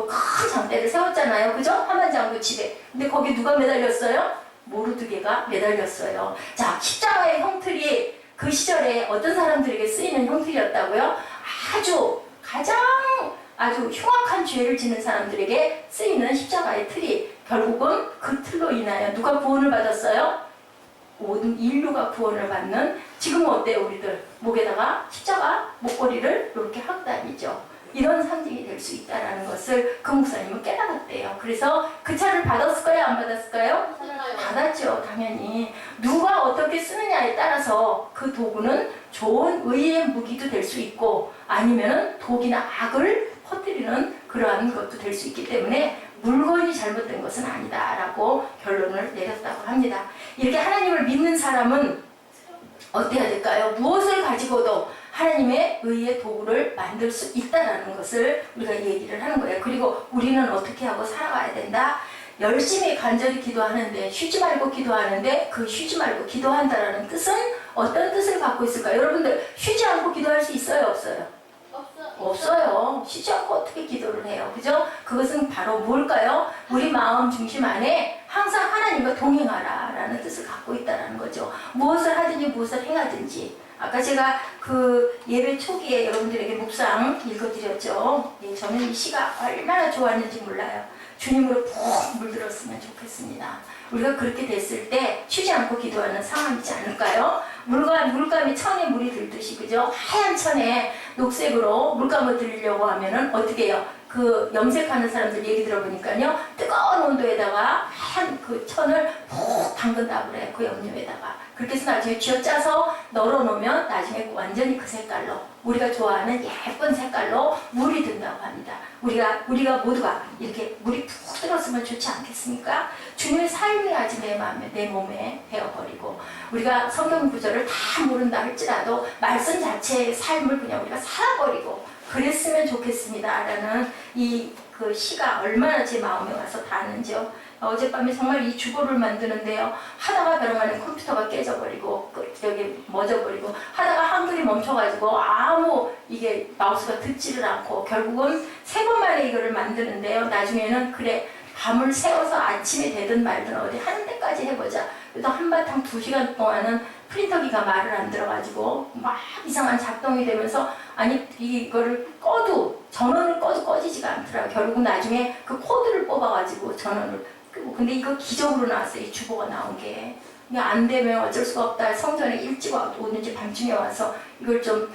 S1: 큰 장대를 세웠잖아요. 그죠? 하만 장군 집에. 근데 거기 누가 매달렸어요? 모르드게가 매달렸어요. 자, 십자가의 형틀이 그 시절에 어떤 사람들에게 쓰이는 형틀이었다고요? 아주 흉악한 죄를 짓는 사람들에게 쓰이는 십자가의 틀이 결국은 그 틀로 인하여 누가 구원을 받았어요? 모든 인류가 구원을 받는 지금은 어때요? 우리들 목에다가 십자가 목걸이를 이렇게 하고 다니죠. 이런 상징이 될 수 있다는 것을 그 목사님은 깨달았대요. 그래서 그 차를 받았을까요? 안 받았을까요? 받았죠. 당연히. 누가 어떻게 쓰느냐에 따라서 그 도구는 좋은 의의 무기도 될 수 있고 아니면 독이나 악을 퍼뜨리는 그러한 것도 될 수 있기 때문에 물건이 잘못된 것은 아니다라고 결론을 내렸다고 합니다. 이렇게 하나님을 믿는 사람은 어때야 될까요? 무엇을 가지고도 하나님의 의의 도구를 만들 수 있다는 것을 우리가 얘기를 하는 거예요. 그리고 우리는 어떻게 하고 살아가야 된다? 열심히 간절히 기도하는데 쉬지 말고 기도하는데 그 쉬지 말고 기도한다라는 뜻은 어떤 뜻을 갖고 있을까요? 여러분들 쉬지 않고 기도할 수 있어요? 없어요? 없어요. 쉬지 않고 어떻게 기도를 해요? 그죠? 그것은 바로 뭘까요? 우리 마음 중심 안에 항상 하나님과 동행하라 라는 뜻을 갖고 있다는 거죠. 무엇을 하든지 무엇을 행하든지. 아까 제가 그 예배 초기에 여러분들에게 묵상 읽어드렸죠. 예, 저는 이 시가 얼마나 좋았는지 몰라요. 주님으로 푹 물들었으면 좋겠습니다. 우리가 그렇게 됐을 때 쉬지 않고 기도하는 상황이지 않을까요? 물감이 천에 물이 들듯이 그죠? 하얀 천에 녹색으로 물감을 들이려고 하면은 어떻게 해요? 그 염색하는 사람들 얘기 들어보니까요 뜨거운 온도에다가 하얀 그 천을 푹 담근다고 그래요. 그 염료에다가 그렇게 해서 나중에 쥐어짜서 널어놓으면 나중에 완전히 그 색깔로 우리가 좋아하는 예쁜 색깔로 물이 든다고 합니다. 우리가 모두가 이렇게 물이 푹 들었으면 좋지 않겠습니까? 주님의 삶이 아직 내 마음에 내 몸에 배어버리고 우리가 성경 구절을 다 모른다 할지라도 말씀 자체의 삶을 그냥 우리가 살아버리고 그랬으면 좋겠습니다 라는 그 시가 얼마나 제 마음에 와서 닿는지요. 어젯밤에 정말 이 주보를 만드는데요. 하다가 벼랑간에 컴퓨터가 깨져버리고 여기 멎어버리고 하다가 한글이 멈춰가지고 아무 이게 마우스가 듣지를 않고 결국은 3번 만에 이거를 만드는데요. 나중에는 그래 밤을 새워서 아침이 되든 말든 어디 하는 데까지 해보자. 그래도 한바탕 2시간 동안은 프린터기가 말을 안 들어가지고 막 이상한 작동이 되면서 아니 이거를 꺼도 전원을 꺼도 꺼지지가 않더라고요. 결국 나중에 그 코드를 뽑아가지고 전원을 끄고 근데 이거 기적으로 나왔어요. 이 주보가 나온 게. 안 되면 어쩔 수가 없다. 성전에 일찍 오는지 밤중에 와서 이걸 좀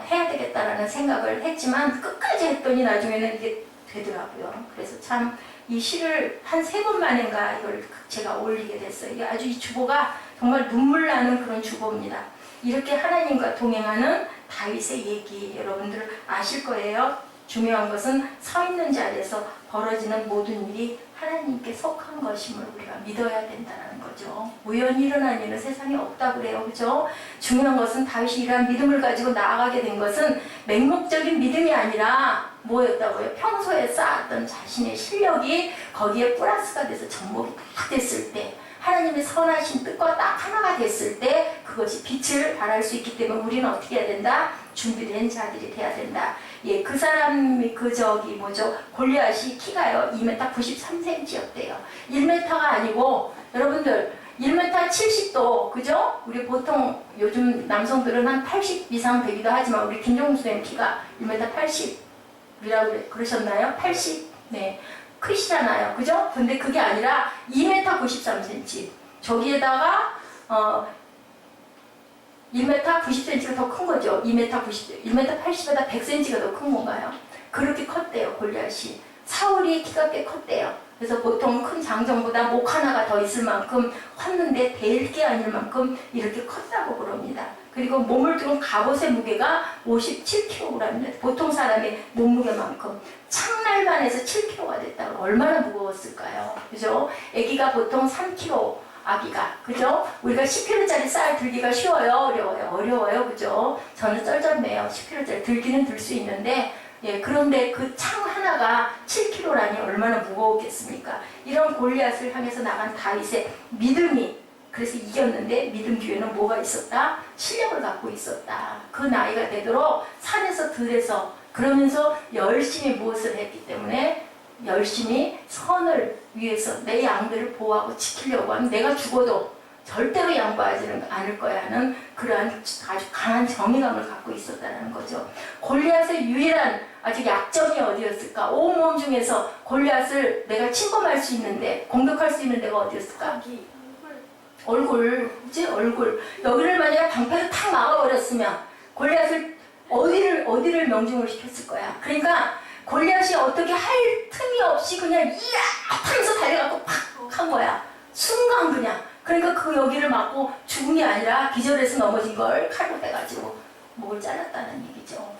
S1: 해야 되겠다라는 생각을 했지만 끝까지 했더니 나중에는 이게 되더라고요. 그래서 참 이 시를 한 3번 만인가 이걸 제가 올리게 됐어요. 이게 아주 이 주보가 정말 눈물 나는 그런 주보입니다. 이렇게 하나님과 동행하는 다윗의 얘기 여러분들 아실 거예요. 중요한 것은 서 있는 자리에서 벌어지는 모든 일이 하나님께 속한 것임을 우리가 믿어야 된다는 거죠. 우연히 일어난 일은 세상에 없다고 그래요. 그죠? 중요한 것은 다윗이 이러한 믿음을 가지고 나아가게 된 것은 맹목적인 믿음이 아니라 뭐였다고요? 평소에 쌓았던 자신의 실력이 거기에 플러스가 돼서 접목이 딱 됐을 때 하나님의 선하신 뜻과 딱 하나가 됐을 때 그것이 빛을 발할 수 있기 때문에 우리는 어떻게 해야 된다? 준비된 자들이 돼야 된다. 예, 그 사람이 골리앗이 키가요 2m 93cm였대요. 1m가 아니고 여러분들 1m 70도 그죠? 우리 보통 요즘 남성들은 한 80 이상 되기도 하지만 우리 김종수 쌤 키가 1m 80이라고 그러셨나요? 80? 네. 크시잖아요. 그죠? 근데 그게 아니라 2m 93cm. 저기에다가 1m 90cm가 더 큰 거죠. 2m 90, 1m 80보다 100cm가 더 큰 건가요? 그렇게 컸대요, 골리앗이. 사울이 키가 꽤 컸대요. 그래서 보통 큰 장정보다 목 하나가 더 있을 만큼 컸는데 될 게 아닐 만큼 이렇게 컸다고 그럽니다. 그리고 몸을 둔 갑옷의 무게가 57kg입니다. 보통 사람의 몸무게만큼. 창날반에서 7kg가 됐다고 얼마나 무거웠을까요? 그죠? 아기가 보통 3kg. 아기가 그죠? 우리가 10kg짜리 쌀 들기가 쉬워요? 어려워요? 어려워요. 그죠? 저는 쩔쩔매요. 10kg짜리 들기는 들 수 있는데 예, 그런데 그 창 하나가 7kg라니 얼마나 무거웠겠습니까? 이런 골리앗을 향해서 나간 다윗의 믿음이 그래서 이겼는데 믿음 뒤에는 뭐가 있었다? 실력을 갖고 있었다. 그 나이가 되도록 산에서 들에서 그러면서 열심히 무엇을 했기 때문에 열심히 선을 위해서 내 양들을 보호하고 지키려고 하면 내가 죽어도 절대로 양보하지는 않을 거야 하는 그러한 아주 강한 정의감을 갖고 있었다는 거죠. 골리앗의 유일한 아주 약점이 어디였을까? 온몸 중에서 골리앗을 내가 침범할 수 있는데 공격할 수 있는 데가 어디였을까? 얼굴, 그치? 얼굴. 여기를 만약에 방패로 탁 막아버렸으면 골리앗을 어디를 명중을 시켰을 거야. 그러니까 골리앗이 어떻게 할 틈이 없이 그냥 이야 하면서 달려가고 팍 한 거야. 순간 그냥. 그러니까 그 여기를 맞고 죽은 게 아니라 기절해서 넘어진 걸 칼로 빼가지고 목을 잘랐다는 얘기죠.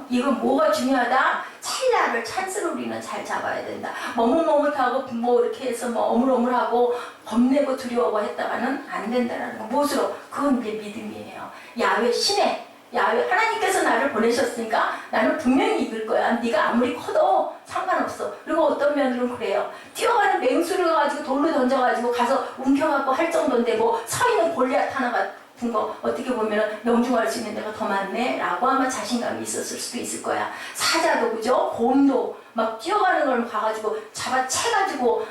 S1: 이건 뭐가 중요하다? 찰나를 찬스를 우리는 잘 잡아야 된다. 머뭇머뭇하고 뭐 이렇게 해서 뭐 어물어물하고 겁내고 두려워하고 했다가는 안 된다는 거. 무엇으로? 그건 이제 믿음이에요. 야훼 신의 야훼 하나님께서 나를 보내셨으니까 나는 분명히 이길 거야. 네가 아무리 커도 상관없어. 그리고 어떤 면으로는 그래요. 뛰어가는 맹수를 가지고 돌로 던져가지고 가서 움켜갖고 할 정도인데 뭐 서 있는 골리앗 하나 같은 거 어떻게 보면 명중할 수 있는 데가 더 많네 라고 아마 자신감이 있었을 수도 있을 거야. 사자도 그죠? 곰도 막 뛰어가는 걸 봐가지고 잡아채가지고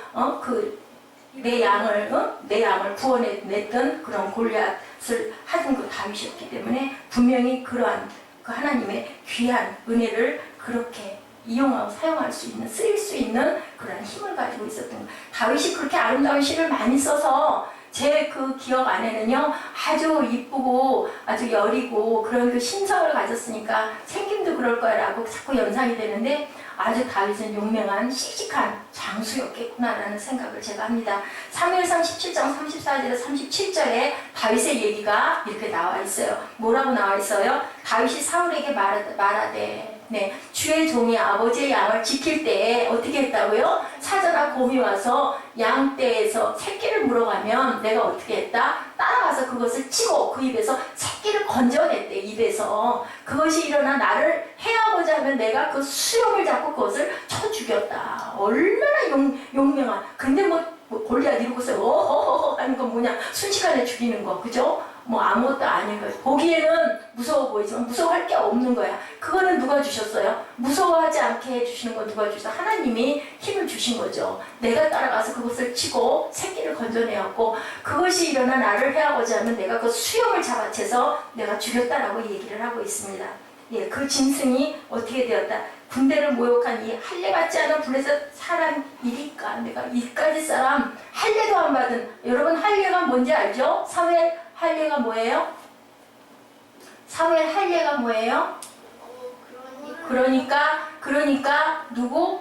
S1: 내 양을 구원해냈던 그런 골리앗을 하던 그 다윗이었기 때문에 분명히 그러한 그 하나님의 귀한 은혜를 그렇게 이용하고 사용할 수 있는, 쓰일 수 있는 그런 힘을 가지고 있었던 거예요. 다윗이 그렇게 아름다운 시를 많이 써서 제 그 기억 안에는요 아주 이쁘고 아주 여리고 그런 그 신성을 가졌으니까 생김도 그럴 거야 라고 자꾸 연상이 되는데 아주 다윗은 용맹한 씩씩한 장수였겠구나라는 생각을 제가 합니다. 사무엘상 17장 34절에 37절에 다윗의 얘기가 이렇게 나와 있어요. 뭐라고 나와 있어요? 다윗이 사울에게 말하되 네, 주의 종이 아버지의 양을 지킬 때에 어떻게 했다고요? 사자나 곰이 와서 양떼에서 새끼를 물어가면 내가 어떻게 했다? 따라가서 그것을 치고 그 입에서 새끼를 건져냈대. 입에서 그것이 일어나 나를 해하고자 하면 내가 그 수염을 잡고 그것을 쳐 죽였다. 얼마나 용맹한. 근데 뭐 골리앗 이러고서 어허허허 하는 건 뭐냐? 순식간에 죽이는 거 그죠? 뭐 아무것도 아닌 거예요. 보기에는 무서워 보이지만 무서워할 게 없는 거야. 그거는 누가 주셨어요? 무서워하지 않게 해주시는 건 누가 주셔서 하나님이 힘을 주신 거죠. 내가 따라가서 그것을 치고 새끼를 건져내었고 그것이 일어나 나를 해하고자 하면 내가 그 수염을 잡아채서 내가 죽였다라고 얘기를 하고 있습니다. 예, 그 짐승이 어떻게 되었다? 군대를 모욕한 이 할례 같지 않은 블레셋 사람 이리까 내가 이까지 사람 할례도 안 받은 여러분 할례가 뭔지 알죠? 사무엘 할례가 뭐예요? 사무엘 할례가 뭐예요? 그러니까 누구?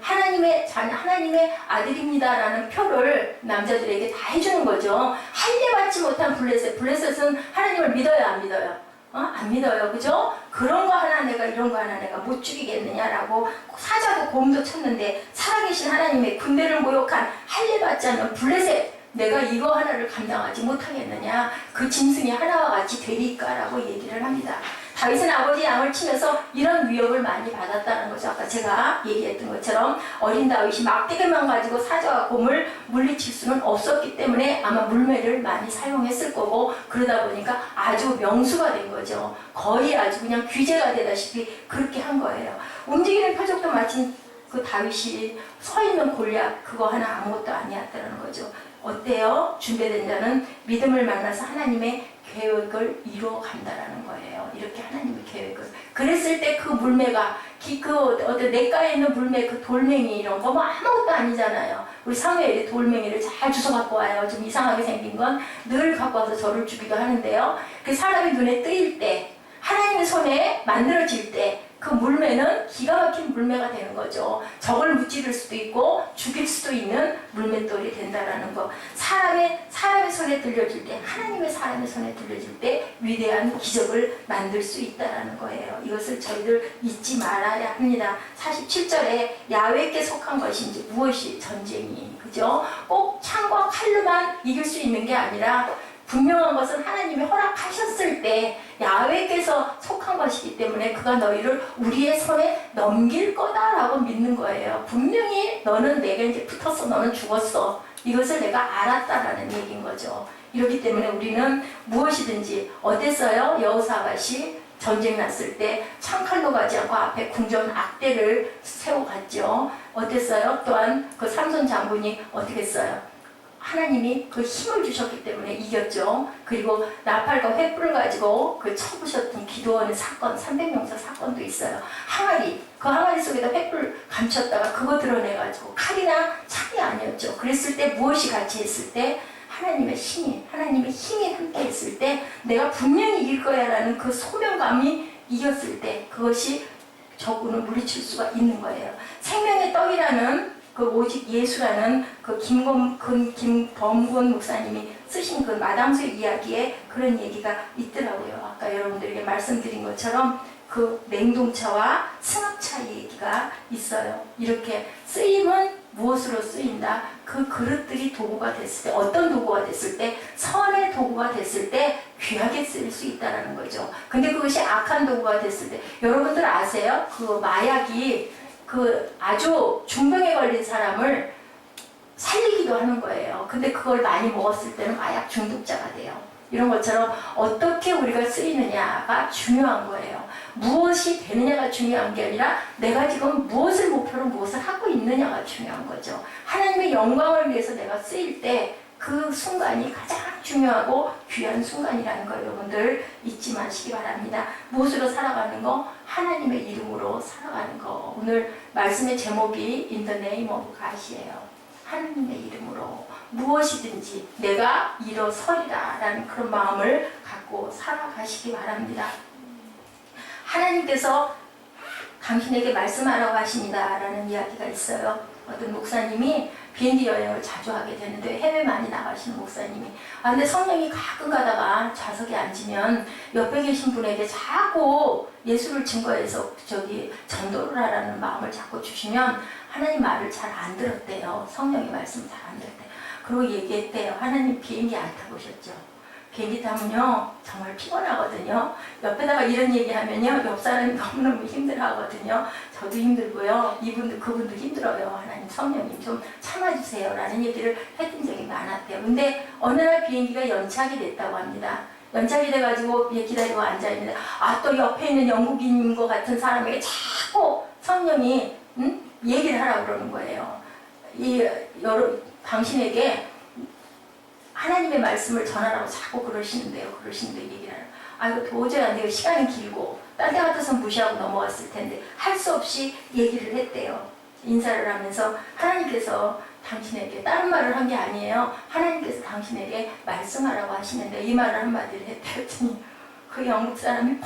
S1: 하나님의 자녀, 하나님의 아들입니다라는 표를 남자들에게 다 해주는 거죠. 할례 받지 못한 블레셋은 하나님을 믿어요, 안 믿어요? 안 믿어요, 그죠? 그런 거 하나 내가 이런 거 하나 내가 못 죽이겠느냐라고 사자도 곰도 쳤는데 살아계신 하나님의 군대를 모욕한 할례 받지 않는 블레셋 내가 이거 하나를 감당하지 못하겠느냐 그 짐승이 하나와 같이 되리까라고 얘기를 합니다. 다윗은 아버지 양을 치면서 이런 위협을 많이 받았다는 거죠. 아까 제가 얘기했던 것처럼 어린 다윗이 막대기만 가지고 사자와 곰을 물리칠 수는 없었기 때문에 아마 물매를 많이 사용했을 거고, 그러다 보니까 아주 명수가 된 거죠. 거의 아주 그냥 귀재가 되다시피 그렇게 한 거예요. 움직이는 표적도 마치 그 다윗이 서 있는 골리앗 그거 하나 아무것도 아니었다는 거죠. 어때요? 준비된 자는 믿음을 만나서 하나님의 계획을 이루어 간다라는 거예요. 이렇게 하나님의 계획을. 그랬을 때 그 물매가 어떤 냇가에 있는 물매, 그 돌멩이 이런 거 뭐 아무것도 아니잖아요. 우리 사무엘이 돌멩이를 잘 주워 갖고 와요. 좀 이상하게 생긴 건 늘 갖고 와서 저를 주기도 하는데요. 그 사람이 눈에 뜨일 때, 하나님의 손에 만들어질 때 그 물매는 기가 막힌 물매가 되는 거죠. 적을 무찌를 수도 있고 죽일 수도 있는 물맷돌이 된다라는 거. 사람의 손에 들려질 때, 하나님의 사람의 손에 들려질 때 위대한 기적을 만들 수 있다라는 거예요. 이것을 저희들 잊지 말아야 합니다. 47절에 야훼께 속한 것인지 무엇이 전쟁이, 그죠? 꼭 창과 칼로만 이길 수 있는 게 아니라 분명한 것은 하나님이 허락하셨을 때 야훼께서 속한 것이기 때문에 그가 너희를 우리의 손에 넘길 거다라고 믿는 거예요. 분명히 너는 내게 이제 붙었어, 너는 죽었어, 이것을 내가 알았다라는 얘기인 거죠. 이렇기 때문에 우리는 무엇이든지, 어땠어요? 여호사밧이 전쟁 났을 때 창칼로 가지 않고 앞에 궁전 악대를 세워 갔죠. 어땠어요? 또한 그 삼손 장군이 어떻게 했어요? 하나님이 그 힘을 주셨기 때문에 이겼죠. 그리고 나팔과 횃불을 가지고 그 쳐부셨던 기도원의 사건, 300명사 사건도 있어요. 항아리, 그 항아리 속에다 횃불 감췄다가 그거 드러내가지고 칼이나 창이 아니었죠. 그랬을 때 무엇이 같이 했을 때 하나님의 힘이 함께 했을 때 내가 분명히 이길 거야 라는 그 소명감이 이겼을 때 그것이 적군을 물리칠 수가 있는 거예요. 생명의 떡이라는 그 오직 예수라는 그 김범곤 목사님이 쓰신 그 마당쇠 이야기에 그런 얘기가 있더라고요. 아까 여러분들에게 말씀드린 것처럼 그 냉동차와 승합차 얘기가 있어요. 이렇게 쓰임은 무엇으로 쓰인다? 그 그릇들이 도구가 됐을 때, 어떤 도구가 됐을 때, 선의 도구가 됐을 때 귀하게 쓰일 수 있다는 거죠. 근데 그것이 악한 도구가 됐을 때, 여러분들 아세요? 그 마약이 그 아주 중병에 걸린 사람을 살리기도 하는 거예요. 근데 그걸 많이 먹었을 때는 마약 중독자가 돼요. 이런 것처럼 어떻게 우리가 쓰이느냐가 중요한 거예요. 무엇이 되느냐가 중요한 게 아니라 내가 지금 무엇을 목표로 무엇을 하고 있느냐가 중요한 거죠. 하나님의 영광을 위해서 내가 쓰일 때 그 순간이 가장 중요하고 귀한 순간이라는 거 여러분들 잊지 마시기 바랍니다. 무엇으로 살아가는 거? 하나님의 이름으로 살아가는 거. 오늘 말씀의 제목이 In the name of God이에요. 하나님의 이름으로 무엇이든지 내가 일어서리라 라는 그런 마음을 갖고 살아가시기 바랍니다. 하나님께서 당신에게 말씀하라고 하십니다 라는 이야기가 있어요. 어떤 목사님이 비행기 여행을 자주 하게 되는데 해외 많이 나가시는 목사님이 근데 성령이 가끔 가다가 좌석에 앉으면 옆에 계신 분에게 자꾸 예수를 증거해서 전도를 하라는 마음을 자꾸 주시면 하나님 말을 잘 안 들었대요. 성령의 말씀을 잘 안 들었대요. 그리고 얘기했대요. 하나님 비행기 안 타보셨죠? 비행기 타면요 정말 피곤하거든요. 옆에다가 이런 얘기하면요 옆 사람이 너무너무 힘들어하거든요. 저도 힘들고요, 이분도 그분도 힘들어요. 하나님 성령님 좀 참아주세요 라는 얘기를 했던 적이 많았대요. 근데 어느 날 비행기가 연착이 됐다고 합니다. 연착이 돼가지고 기다리고 앉아있는데 또 옆에 있는 영국인인 것 같은 사람에게 자꾸 성령이 얘기를 하라고 그러는 거예요. 당신에게 하나님의 말씀을 전하라고 자꾸 그러시는데 얘기를 하라. 이거 도저히 안 돼요. 시간이 길고 딴 데 같아서 무시하고 넘어갔을 텐데 할 수 없이 얘기를 했대요. 인사를 하면서 하나님께서 당신에게 다른 말을 한 게 아니에요. 하나님께서 당신에게 말씀하라고 하시는데 이 말을 한마디를 했더니 그 영국 사람이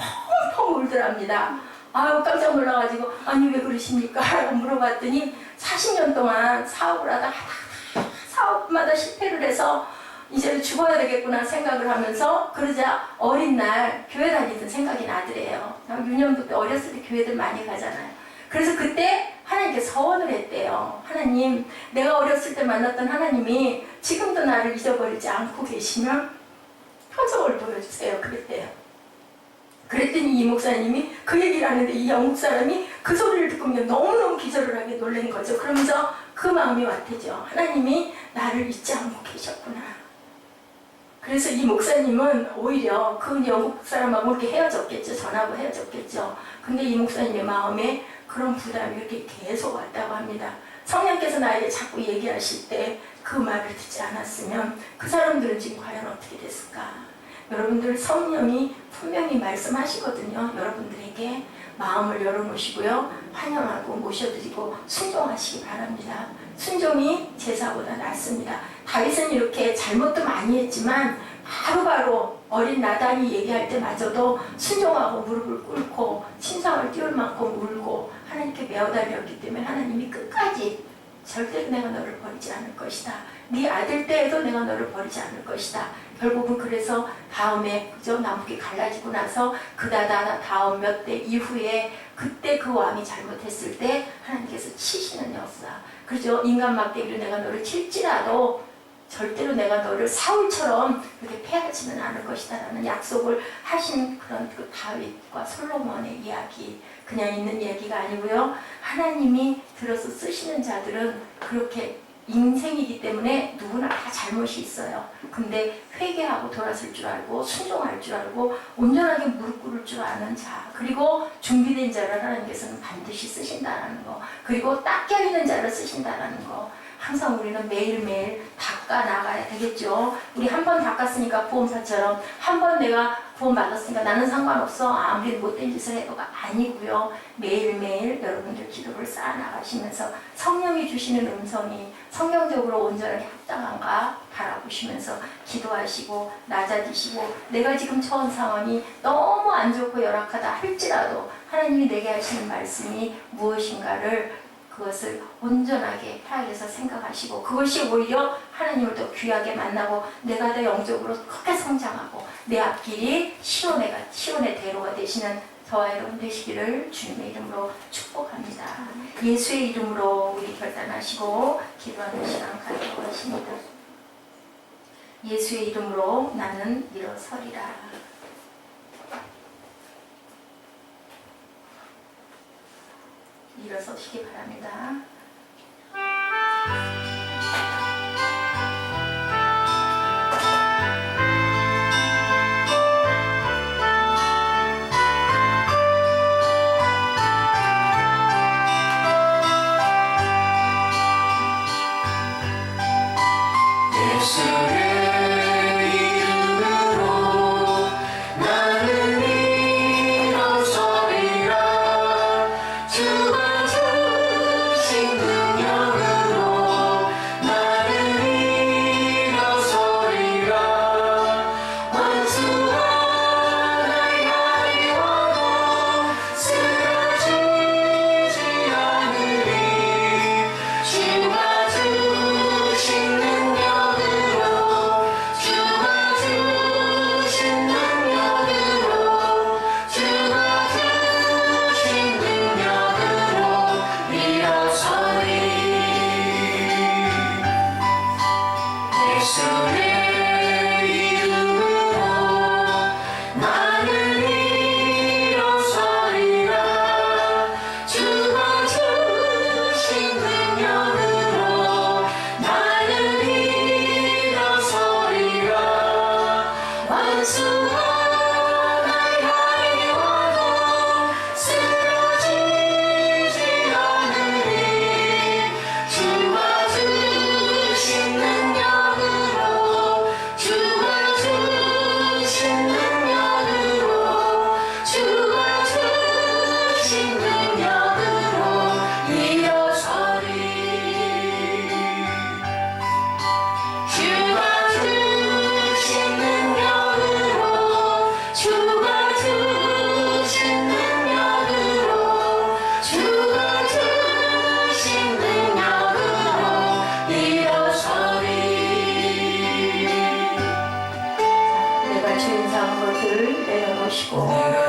S1: 펑펑 울더랍니다. 깜짝 놀라가지고 아니 왜 그러십니까? 라고 물어봤더니 40년 동안 사업을 하다 사업마다 실패를 해서 이제 죽어야 되겠구나 생각을 하면서 그러자 어린 날 교회 다니던 생각이 나더래요. 유년부 때 어렸을 때 교회들 많이 가잖아요. 그래서 그때 하나님께 서원을 했대요. 하나님, 내가 어렸을 때 만났던 하나님이 지금도 나를 잊어버리지 않고 계시면 표적을 보여주세요. 그랬대요. 그랬더니 이 목사님이 그 얘기를 하는데 이 영국 사람이 그 소리를 듣고 그냥 너무너무 기절을 하게 놀란 거죠. 그러면서 그 마음이 왔대죠. 하나님이 나를 잊지 않고 계셨구나. 그래서 이 목사님은 오히려 그 영국 사람하고 이렇게 헤어졌겠죠. 전하고 헤어졌겠죠. 근데 이 목사님의 마음에 그런 부담이 이렇게 계속 왔다고 합니다. 성령께서 나에게 자꾸 얘기하실 때 그 말을 듣지 않았으면 그 사람들은 지금 과연 어떻게 됐을까? 여러분들 성령이 분명히 말씀하시거든요. 여러분들에게 마음을 열어놓으시고요. 환영하고 모셔드리고 순종하시기 바랍니다. 순종이 제사보다 낫습니다. 다윗은 이렇게 잘못도 많이 했지만 바로바로 어린 나단이 얘기할 때마저도 순종하고 무릎을 꿇고 심장을 띄울 만큼 울고 하나님께 매어달렸기 때문에 하나님이 끝까지 절대로 내가 너를 버리지 않을 것이다. 네 아들 때에도 내가 너를 버리지 않을 것이다. 결국은 그래서 다음에 그저 남북이 갈라지고 나서 그다다 다음 몇 대 이후에 그때 그 왕이 잘못했을 때 하나님께서 치시는 역사. 그죠? 인간 막대기로 내가 너를 칠지라도 절대로 내가 너를 사울처럼 그렇게 패하지는 않을 것이다 라는 약속을 하신 그런 그 다윗과 솔로몬의 이야기, 그냥 있는 이야기가 아니고요. 하나님이 들어서 쓰시는 자들은 그렇게 인생이기 때문에 누구나 다 잘못이 있어요. 근데 회개하고 돌아설 줄 알고 순종할 줄 알고 온전하게 무릎 꿇을 줄 아는 자, 그리고 준비된 자를 하나님께서는 반드시 쓰신다는 거, 그리고 딱 껴있는 자를 쓰신다는 거. 항상 우리는 매일매일 닦아 나가야 되겠죠. 우리 한 번 닦았으니까 보험사처럼 한 번 내가 구원 받았으니까 나는 상관없어 아무리 못된 짓을 해도가 아니고요. 매일매일 여러분들 기도를 쌓아 나가시면서 성령이 주시는 음성이 성경적으로 온전하게 합당한가 바라보시면서 기도하시고 낮아지시고 내가 지금 처한 상황이 너무 안 좋고 열악하다 할지라도 하나님이 내게 하시는 말씀이 무엇인가를 그것을 온전하게 하나님께서 생각하시고 그것이 오히려 하나님을 더 귀하게 만나고 내가 더 영적으로 크게 성장하고 내 앞길이 시온의 대로가 되시는 저와 여러분 되시기를 주님의 이름으로 축복합니다. 예수의 이름으로 우리 결단하시고 기도하는 시간 갖도록 하십니다. 예수의 이름으로 나는 일어서리라. 일어서시기 바랍니다.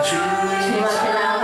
S1: 주님 앞에 나아가